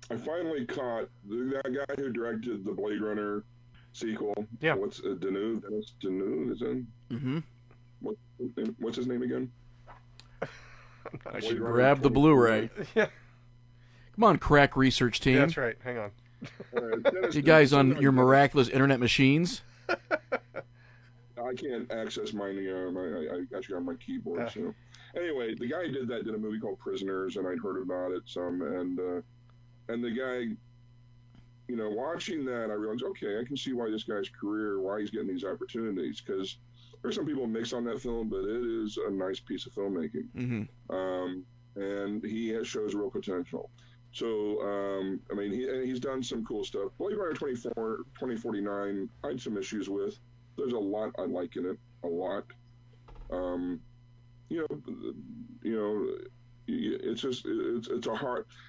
I finally caught that guy who directed the Blade Runner sequel. Yeah. What's Deneuve? Dennis Deneuve is in. Mm-hmm. What's his name again? I should grab the Blu-ray. Yeah. Come on, crack research team. Yeah, that's right. Hang on. You guys on your miraculous internet machines? I can't access mine. I actually on my keyboard. So anyway, the guy who did a movie called Prisoners, and I'd heard about it some, and the guy, watching that, I realized, okay, I can see why this guy's career, why he's getting these opportunities, because there's some people mixed on that film, but it is a nice piece of filmmaking. Mm-hmm. And he shows real potential. So, he's done some cool stuff. Blade Runner 2049, I had some issues with. There's a lot I like in it, a lot.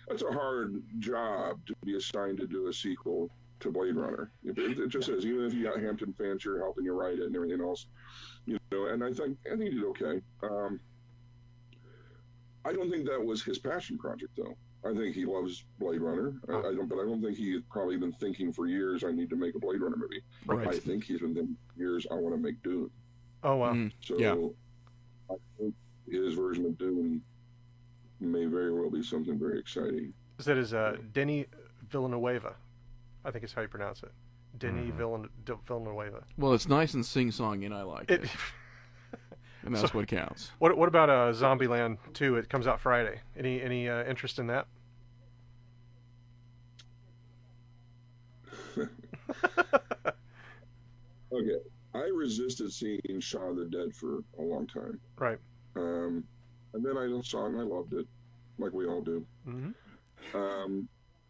It's a hard job to be assigned to do a sequel to Blade Runner. It just is. Even if you got Hampton Fancher helping you write it and everything else, And I think he did okay. I don't think that was his passion project, though. I think he loves Blade Runner. But I don't think he had probably been thinking for years, I need to make a Blade Runner movie. Right. I think he's been thinking for years, I want to make Dune. Oh, wow. So yeah. I think his version of Dune may very well be something very exciting. That is Denis Villeneuve. I think is how you pronounce it. Denis Villeneuve. Well, it's nice and sing-songy, and I like it. And that's what counts. What about Zombieland 2? It comes out Friday. Any interest in that? Okay. I resisted seeing Shaun of the Dead for a long time. Right. And then I saw it and I loved it, like we all do. Mm-hmm.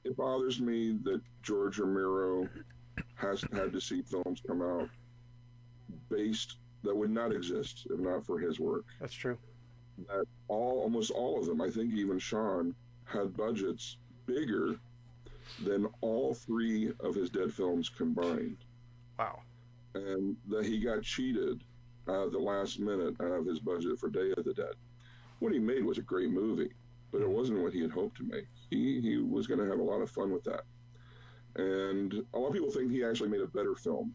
It bothers me that George Romero has had to see films come out that would not exist if not for his work. That's true. That almost all of them, I think even Shaun, had budgets bigger than all three of his Dead films combined. Wow. And that he got cheated at the last minute out of his budget for Day of the Dead. What he made was a great movie, but it wasn't what he had hoped to make. He was going to have a lot of fun with that. And a lot of people think he actually made a better film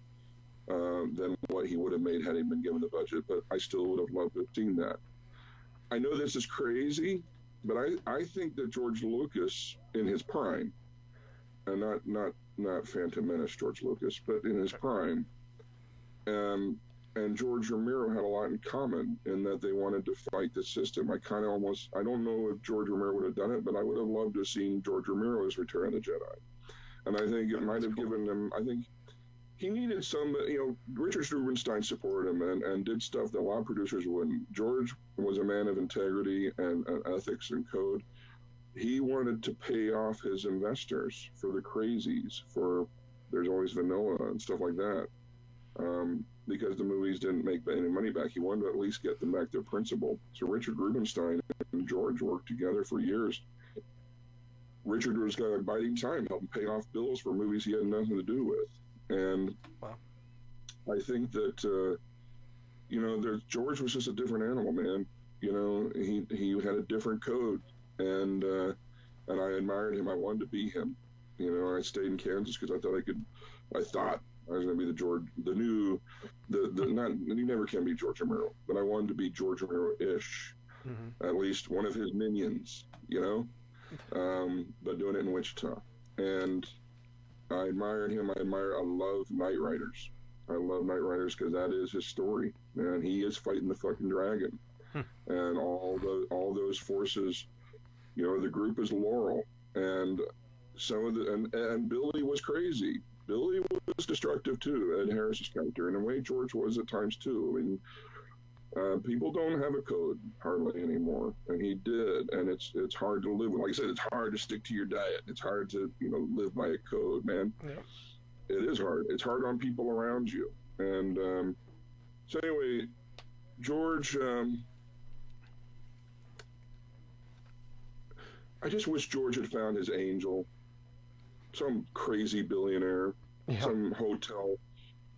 than what he would have made had he been given the budget, but I still would have loved to have seen that. I know this is crazy, but I think that George Lucas in his prime, and not Phantom Menace George Lucas, but in his prime, and George Romero had a lot in common in that they wanted to fight the system. I don't know if George Romero would have done it, but I would have loved to have seen George Romero's Return of the Jedi. And I think it might have given them, he needed some, Richard Rubenstein supported him and did stuff that a lot of producers wouldn't. George was a man of integrity and ethics and code. He wanted to pay off his investors for the crazies, for There's Always Vanilla and stuff like that, because the movies didn't make any money back. He wanted to at least get them back their principal. So Richard Rubenstein and George worked together for years. Richard was kind of biding time, helping pay off bills for movies he had nothing to do with. And wow. I think that, George was just a different animal, man. He had a different code, and I admired him. I wanted to be him. I stayed in Kansas because I thought I was going to be you never can be George Romero, but I wanted to be George Romero-ish, at least one of his minions, but doing it in Wichita. And I admired him. I love Night Riders. I love Night Riders because that is his story, and he is fighting the fucking dragon, and all those forces. The group is Laurel, and and Billy was crazy. Billy was destructive too, Ed Harris's character, in a way George was at times too. I mean, people don't have a code hardly anymore, and he did, and it's hard to live with. Like I said, it's hard to stick to your diet. It's hard to live by a code, man. Yeah. It is hard. It's hard on people around you. And so anyway, George, I just wish George had found his angel, some crazy billionaire, some hotel,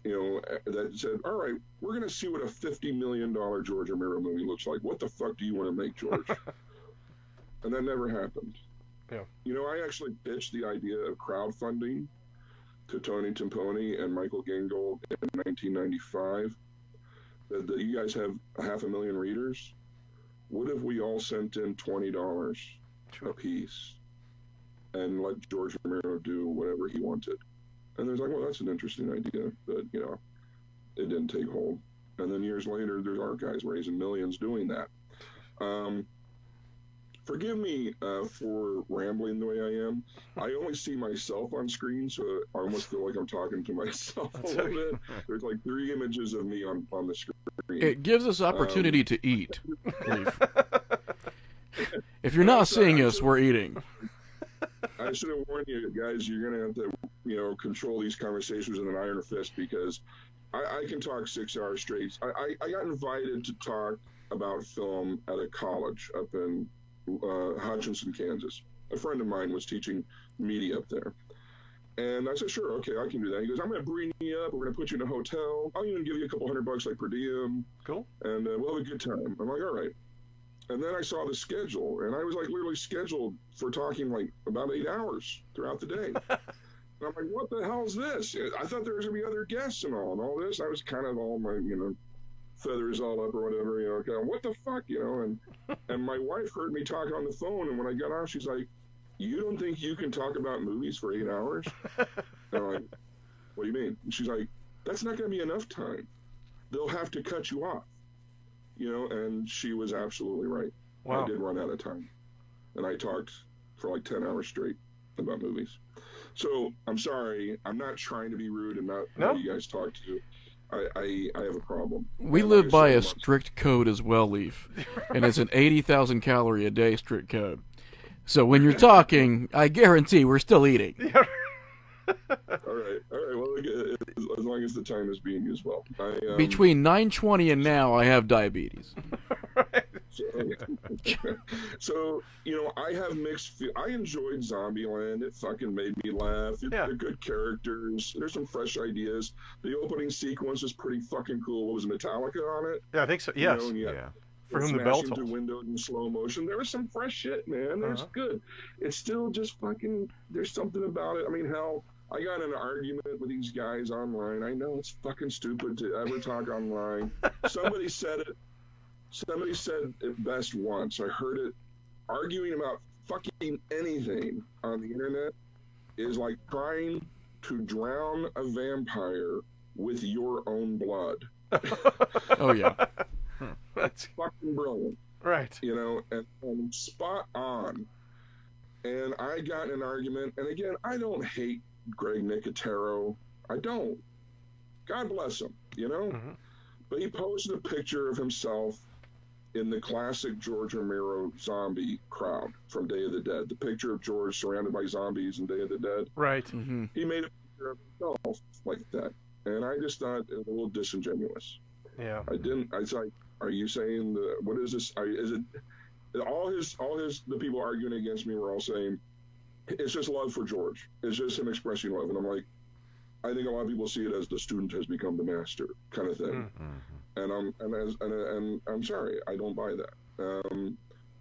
that said, all right, we're going to see what a $50 million George Romero movie looks like. What the fuck do you want to make, George? And that never happened. Yeah. I actually pitched the idea of crowdfunding to Tony Timpone and Michael Gingold in 1995. That you guys have 500,000 readers. What if we all sent in $20 a piece and let George Romero do whatever he wanted? And there's like, well, that's an interesting idea, but it didn't take hold. And then years later, there's our guys raising millions doing that. Forgive me for rambling the way I am. I only see myself on screen, so I almost feel like I'm talking to myself a little bit. There's like 3 images of me on the screen. It gives us opportunity to eat, Leif. If you're not seeing us, we're eating. I should have warned you guys, you're going to have to, control these conversations with an iron fist, because I can talk 6 hours straight. I got invited to talk about film at a college up in Hutchinson, Kansas. A friend of mine was teaching media up there. And I said, sure, okay, I can do that. He goes, I'm going to bring you up. We're going to put you in a hotel. I'll even give you a couple $100 like per diem. Cool. And we'll have a good time. I'm like, all right. And then I saw the schedule, and I was like literally scheduled for talking like about 8 hours throughout the day. And I'm like, what the hell is this? I thought there was going to be other guests and all this. I was kind of all my, feathers all up or whatever, kind of, what the fuck, and my wife heard me talking on the phone, and when I got off, she's like, you don't think you can talk about movies for 8 hours? And I'm like, what do you mean? And she's like, that's not going to be enough time. They'll have to cut you off. And she was absolutely right. Wow. I did run out of time. And I talked for like 10 hours straight about movies. So I'm sorry. I'm not trying to be rude and not let you guys talk to. I have a problem. We live by a strict code as well, Leif. And it's an 80,000 calorie a day strict code. So when you're talking, I guarantee we're still eating. All right. Well, as long as the time is being used well. Between 9:20 and now, I have diabetes. Right. So, I have mixed. I enjoyed Zombieland. It fucking made me laugh. They're good characters. There's some fresh ideas. The opening sequence was pretty fucking cool. What was Metallica on it? Yeah, I think so. Yes. For whom the bell tolls. Into windows in slow motion. There was some fresh shit, man. That's good. It's still just fucking. There's something about it. I mean, hell. I got in an argument with these guys online. I know it's fucking stupid to ever talk online. Somebody said it best once. I heard it. Arguing about fucking anything on the internet is like trying to drown a vampire with your own blood. Oh, yeah. That's fucking brilliant. Right. And spot on. And I got in an argument, and again, I don't hate Greg Nicotero. I don't. God bless him, you know? Mm-hmm. But he posted a picture of himself in the classic George Romero zombie crowd from Day of the Dead. The picture of George surrounded by zombies in Day of the Dead. Right. Mm-hmm. He made a picture of himself like that. And I just thought it was a little disingenuous. Yeah. I was like, are you saying what is this? Is it the people arguing against me were all saying, it's just love for George. It's just him expressing love. And I'm like, I think a lot of people see it as the student has become the master kind of thing. Mm-hmm. And I'm sorry, I don't buy that.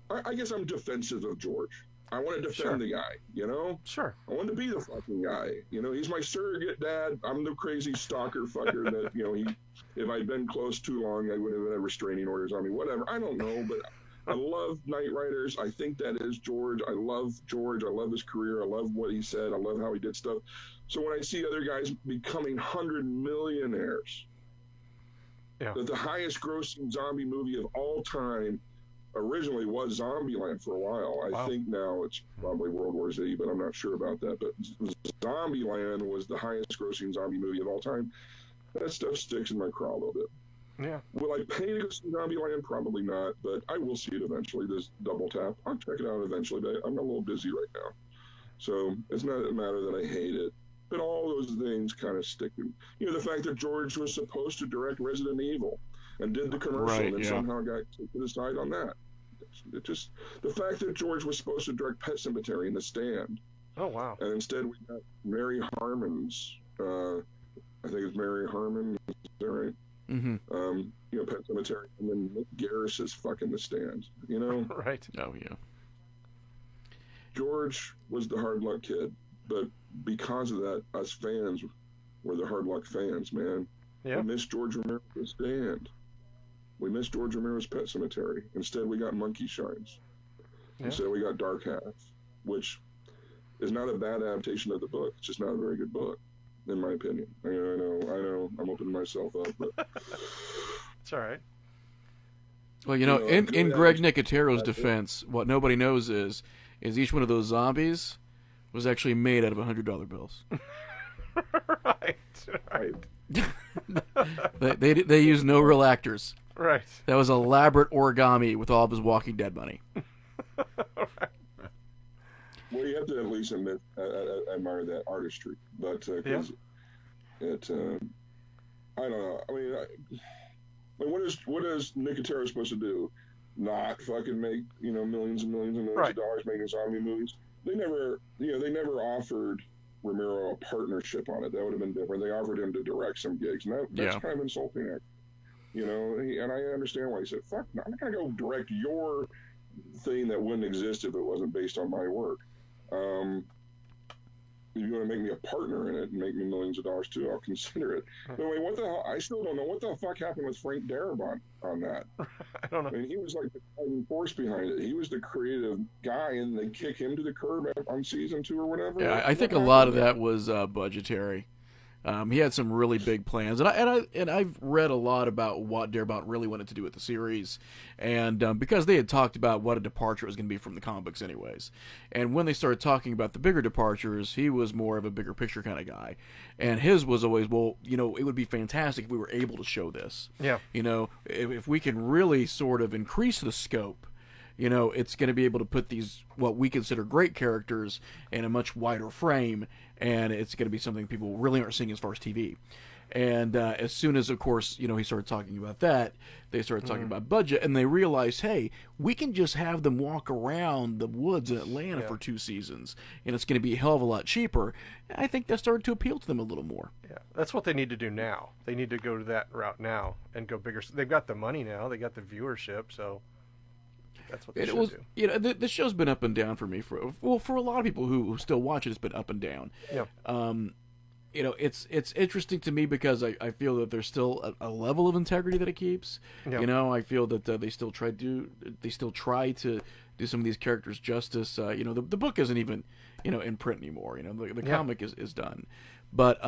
I guess I'm defensive of George. I want to defend the guy, you know? Sure. I want to be the fucking guy. You know, he's my surrogate dad. I'm the crazy stalker fucker that, you know, if I'd been close too long, I would have had restraining orders on me. Whatever. I don't know, but I love Knight Riders. I think that is George. I love George. I love his career. I love what he said. I love how he did stuff. So when I see other guys becoming 100 millionaires, that the highest grossing zombie movie of all time originally was Zombieland for a while. I think now it's probably World War Z, but I'm not sure about that. But Zombieland was the highest grossing zombie movie of all time. That stuff sticks in my craw a little bit. Yeah. Will I pay to go see Zombieland? Probably not, but I will see it eventually. This double tap. I'll check it out eventually, but I'm a little busy right now. So it's not a matter that I hate it, but all those things kind of stick. You know, the fact that George was supposed to direct Resident Evil and did the commercial and somehow got taken aside on that. It just, the fact that George was supposed to direct Pet Sematary in The Stand. Oh, wow. And instead we got Mary Harmon's, I think it's Mary Harmon, is that right? Mm-hmm. You know, Pet Sematary, and then Nick Garris's fucking The Stand, you know? Right. Oh, yeah. George was the hard luck kid, but because of that, us fans were the hard luck fans, man. Yeah. We missed George Romero's The Stand. We missed George Romero's Pet Sematary. Instead, we got Monkey Shines. Yeah. Instead, we got Dark Half, which is not a bad adaptation of the book. It's just not a very good book, in my opinion. I know. I'm opening myself up, but it's all right. Well, you know, in Greg Nicotero's defense, what nobody knows is each one of those zombies was actually made out of $100 bills. Right. They use no real actors. Right. That was elaborate origami with all of his Walking Dead money. Well, you have to at least admire that artistry, but cause it, I don't know. I mean, what is Nicotero supposed to do? Not fucking make millions and millions and millions of dollars making zombie movies? They never offered Romero a partnership on it. That would have been different. They offered him to direct some gigs, and that's kind of insulting. And I understand why he said, "Fuck, no, I'm not gonna go direct your thing that wouldn't exist if it wasn't based on my work. If you're going to make me a partner in it and make me millions of dollars too, I'll consider it." But wait, what the hell? I still don't know what the fuck happened with Frank Darabont on that. I don't know. I mean, he was like the driving force behind it. He was the creative guy, and they kick him to the curb on season 2 or whatever. Yeah, I think a lot of that was budgetary. He had some really big plans, and I've read a lot about what Darabont really wanted to do with the series, and because they had talked about what a departure was going to be from the comic books, anyways. And when they started talking about the bigger departures, he was more of a bigger picture kind of guy, and his was always, well, it would be fantastic if we were able to show this. Yeah. If we can really sort of increase the scope. It's going to be able to put these, what we consider great characters, in a much wider frame, and it's going to be something people really aren't seeing as far as TV. And as soon as, of course, he started talking about that, they started talking about budget, and they realized, hey, we can just have them walk around the woods in Atlanta for 2 seasons, and it's going to be a hell of a lot cheaper. And I think that started to appeal to them a little more. Yeah, that's what they need to do now. They need to go to that route now and go bigger. They've got the money now. They got the viewership, so... That's what they should do. The show's been up and down for me for a lot of people who still watch it. It's been up and down. Yeah. It's interesting to me because I feel that there's still a level of integrity that it keeps. Yeah. I feel that they still try to do some of these characters justice. The book isn't even in print anymore. The comic is done, but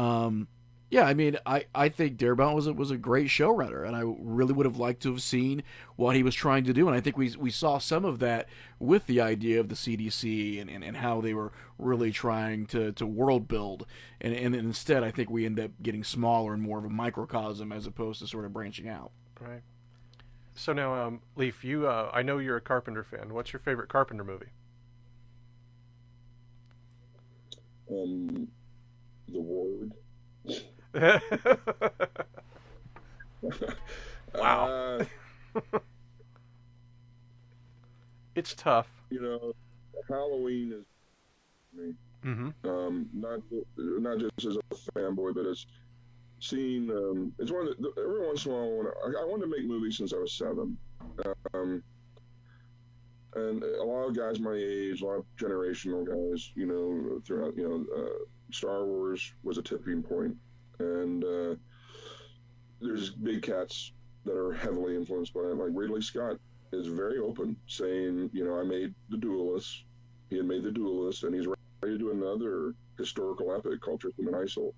Yeah, I mean, I think Darabont was a great showrunner, and I really would have liked to have seen what he was trying to do, and I think we saw some of that with the idea of the CDC and how they were really trying to world build, and instead I think we end up getting smaller and more of a microcosm as opposed to sort of branching out. Right. So now, Leif, you I know you're a Carpenter fan. What's your favorite Carpenter movie? The Ward. Wow. It's tough. You know, Halloween is me. Mm-hmm. Not just as a fanboy, but as seeing. It's one of every once in a while I wanted to make movies since I was 7. And a lot of guys my age, a lot of generational guys, you know, throughout, you know, Star Wars was a tipping point, and there's big cats that are heavily influenced by it. Like Ridley Scott is very open, saying, you know, I made The Duelist. He had made The Duelist, and he's ready to do another historical epic called Tristan and Isolde.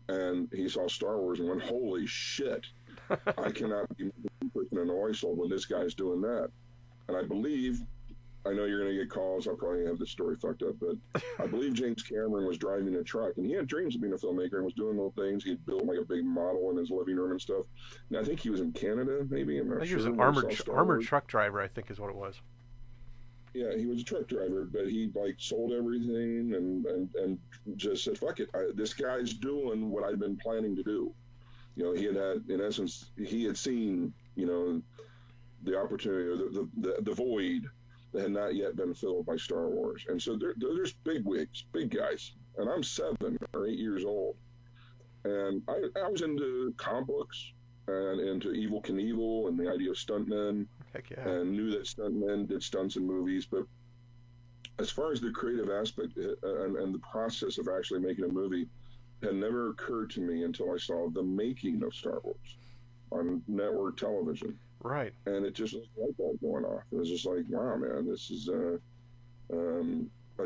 And he saw Star Wars and went, holy shit, I cannot be Tristan and Isolde when this guy's doing that. And I believe, I know you're going to get calls, I'll probably have this story fucked up, but I believe James Cameron was driving a truck, and he had dreams of being a filmmaker and was doing little things. He had built like a big model in his living room and stuff. And I think he was in Canada, maybe. I'm not sure. He was an armored truck driver, I think is what it was. Yeah, he was a truck driver, but he like sold everything and just said, fuck it, this guy's doing what I've been planning to do. You know, he had, in essence, he had seen, you know, the opportunity or the void that had not yet been filled by Star Wars. And so there's big wigs, big guys. And I'm 7 or 8 years old. And I was into comic books and into Evel Knievel and the idea of stuntmen. Heck yeah. And knew that stuntmen did stunts in movies. But as far as the creative aspect and the process of actually making a movie had never occurred to me until I saw the making of Star Wars on network television. Right. And it just was a light bulb going off. It was just like, wow, man, this is a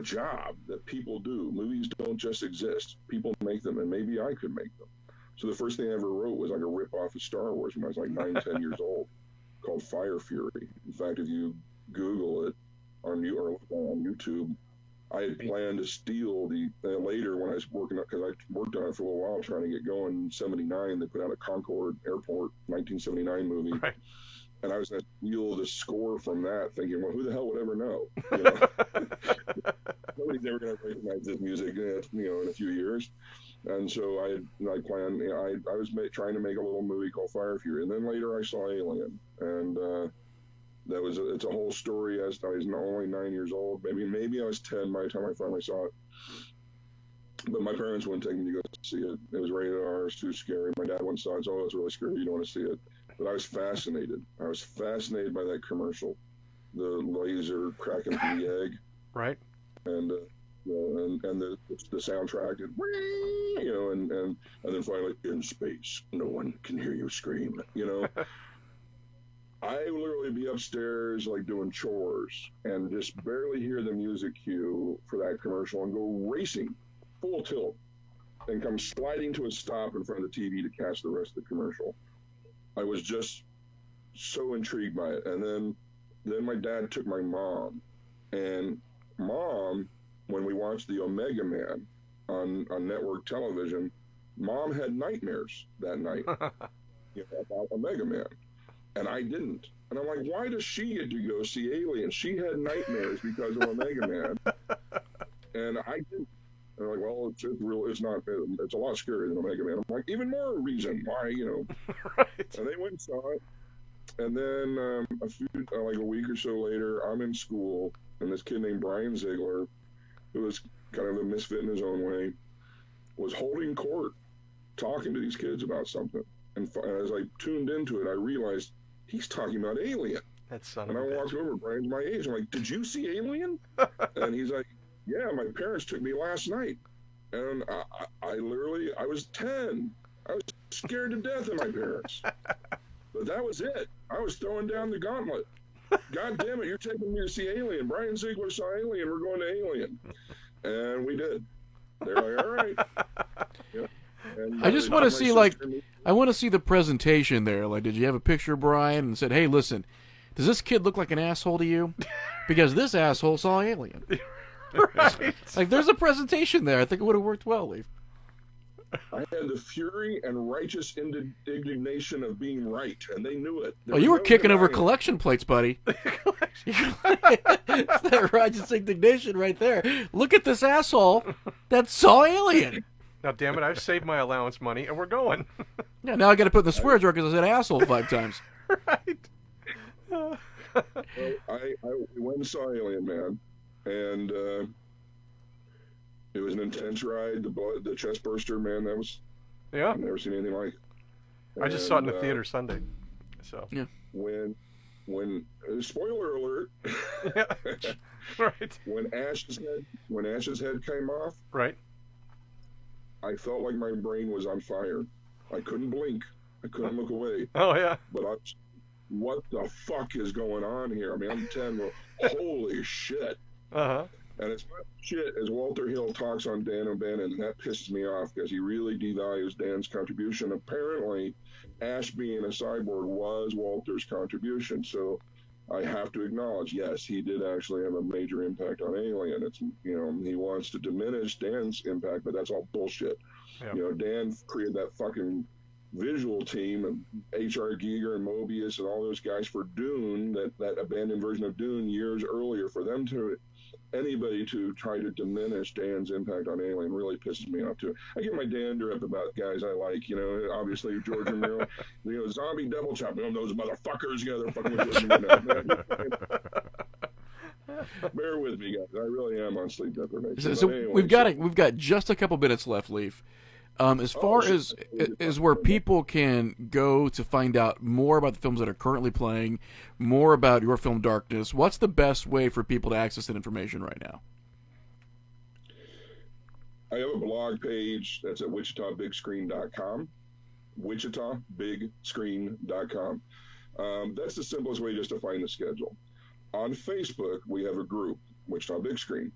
job that people do. Movies don't just exist. People make them, and maybe I could make them. So the first thing I ever wrote was like a rip-off of Star Wars when I was like 9, 10 years old, called Fire Fury. In fact, if you Google it on YouTube, I had planned to steal later when I was working, because I worked on it for a little while trying to get going. In 79, they put out a Concorde Airport 1979 movie. Right. And I was going to steal the score from that, thinking, well, who the hell would ever know? You know? Nobody's ever going to recognize this music, you know, in a few years. And so I planned, you know, I was trying to make a little movie called Fire Fury. And then later I saw Alien. And it's a whole story as I was only 9 years old. Maybe I was 10 by the time I finally saw it. But my parents wouldn't take me to go see it. It was rated R. It was too scary. My dad went and saw it. Oh, it's really scary. You don't want to see it. But I was fascinated. I was fascinated by that commercial, the laser cracking through the egg, right? And you know, and the soundtrack, and you know, and then finally, in space, no one can hear you scream. You know, I would literally be upstairs like doing chores and just barely hear the music cue for that commercial and go racing, full tilt, and come sliding to a stop in front of the TV to catch the rest of the commercial. I was just so intrigued by it. And then my dad took my mom. And Mom, when we watched the Omega Man on network television, Mom had nightmares that night about Omega Man. And I didn't. And I'm like, why does she get to go see Alien? She had nightmares because of Omega Man. And I didn't. And they're like, well, it's not, it's a lot scarier than Omega Man. I'm like, even more reason why, you know. Right. And they went and saw it. And then like a week or so later, I'm in school, and this kid named Brian Ziegler, who was kind of a misfit in his own way, was holding court, talking to these kids about something. And as I tuned into it, I realized he's talking about Alien. That son and of a I bitch. walked over, Brian's my age. I'm like, did you see Alien? And he's like, yeah, my parents took me last night. And I was 10. I was scared to death of my parents. But that was it. I was throwing down the gauntlet. God damn it, you're taking me to see Alien. Brian Ziegler saw Alien. We're going to Alien. And we did. They're like, all right. Yeah. And, I just want to my see, like, sister- I want to see the presentation there. Like, did you have a picture of Brian and said, hey, listen, does this kid look like an asshole to you? Because this asshole saw Alien. Right. Like, there's a presentation there. I think it would have worked well, Leif. I had the fury and righteous indignation of being right, and they knew it. There Oh, you was were no kicking over denying it. collection plates, buddy. That righteous indignation right there. Look at this asshole that saw Alien. Now, damn it, I've saved my allowance money, and we're going. Yeah, now I got to put in the swear jar because I said asshole 5 times. Right. Well, I went and saw Alien, man, and it was an intense ride. The chest burster, man, that was Yeah. I've never seen anything like it. I just saw it in the And, theater Sunday. So. Yeah. When spoiler alert, Yeah. Right. when Ash's head came off, Right. I felt like my brain was on fire. I couldn't blink. I couldn't look away. Oh, yeah. But what the fuck is going on here? I mean, I'm 10. Well, holy shit. Uh-huh. And it's not shit as Walter Hill talks on Dan O'Bannon, and that pisses me off because he really devalues Dan's contribution. Apparently, Ash being a cyborg was Walter's contribution. So I have to acknowledge, yes, he did actually have a major impact on Alien. It's, he wants to diminish Dan's impact, but that's all bullshit. Yeah. Dan created that fucking visual team and H.R. Giger and Mobius and all those guys for Dune, that abandoned version of Dune years earlier. For them anybody to try to diminish Dan's impact on Alien really pisses me off too. I get my dander up about guys I like, obviously George Romero, zombie devil chop, those motherfuckers, they're fucking with me. Bear with me, guys. I really am on sleep deprivation. So But anyway, we've got just a couple minutes left, Leif. As far as where people can go to find out more about the films that are currently playing, more about your film Darkness, what's the best way for people to access that information right now? I have a blog page that's at wichitabigscreen.com. wichitabigscreen.com. That's the simplest way just to find the schedule. On Facebook, we have a group, Wichita Big Screen.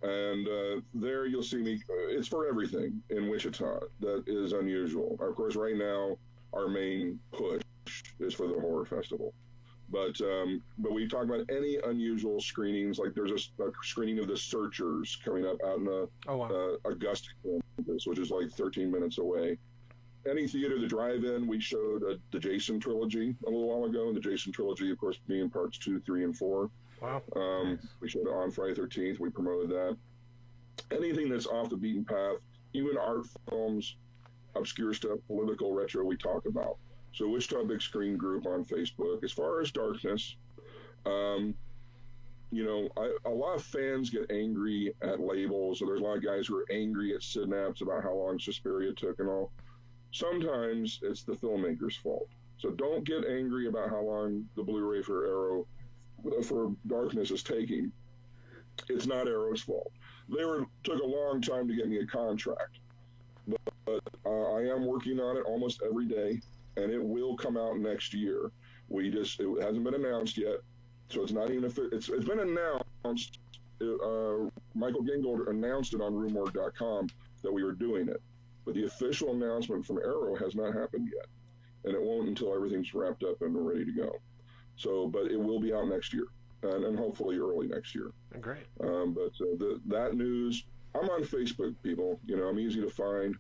And there you'll see me. It's for everything in Wichita that is unusual. Of course, right now, our main push is for the horror festival. But we talk about any unusual screenings. Like there's a screening of The Searchers coming up out in Augusta, Kansas, which is like 13 minutes away. Any theater, the drive-in, we showed the Jason trilogy a little while ago. And the Jason trilogy, of course, being parts 2, 3, and 4. Wow. We showed it on Friday 13th. We promoted that. Anything that's off the beaten path, even art films, obscure stuff, political, retro, we talk about. So Wichita Big Screen group on Facebook. As far as Darkness, a lot of fans get angry at labels. So there's a lot of guys who are angry at Synapse about how long Suspiria took and all. Sometimes it's the filmmaker's fault. So don't get angry about how long the Blu-ray for Darkness is taking. It's not Arrow's fault. Took a long time to get me a contract, but I am working on it almost every day, and it will come out next year. It hasn't been announced yet, so it's not even it's been announced. Michael Gingold announced it on Rumor.com that we were doing it, but the official announcement from Arrow has not happened yet, and it won't until everything's wrapped up and ready to go. So, but it will be out next year, and hopefully early next year. Great. That news, I'm on Facebook, people. I'm easy to find,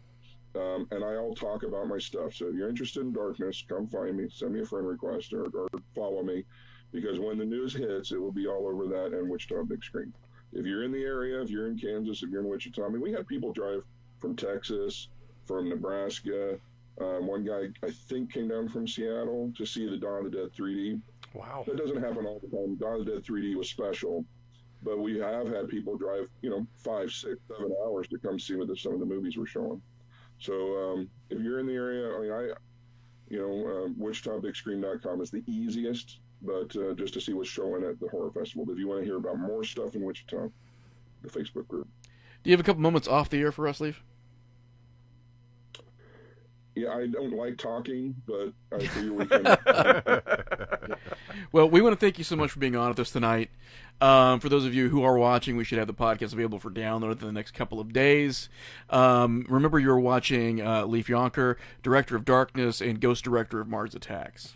and I'll talk about my stuff. So if you're interested in Darkness, come find me, send me a friend request, or follow me, because when the news hits, it will be all over that and Wichita Big Screen. If you're in the area, if you're in Kansas, if you're in Wichita, we had people drive from Texas, from Nebraska. One guy, I think, came down from Seattle to see the Dawn of the Dead 3D. Wow. That doesn't happen all the time. Dawn of the Dead 3D was special, but we have had people drive, 5, 6, 7 hours to come see what some of the movies we're showing. So if you're in the area, WichitaBigScreen.com is the easiest, but just to see what's showing at the horror festival. But if you want to hear about more stuff in Wichita, the Facebook group. Do you have a couple moments off the air for us, Leif? Yeah, I don't like talking, but I figure we can. Well, we want to thank you so much for being on with us tonight. For those of you who are watching, we should have the podcast available for download in the next couple of days. Remember, you're watching Leif Jonker, Director of Darkness and Ghost Director of Mars Attacks.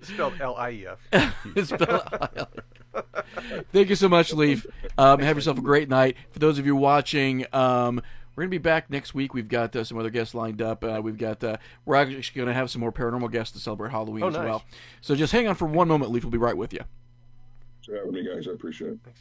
Spelled L-I-E-F. It's spelled L-I-F. Thank you so much, Leif. Have yourself a great night. For those of you watching, we're going to be back next week. We've got some other guests lined up. We're actually going to have some more paranormal guests to celebrate Halloween as nice. well. So just hang on for one moment, Leif. We'll be right with you. Thanks for having me, guys. I appreciate it. Thanks.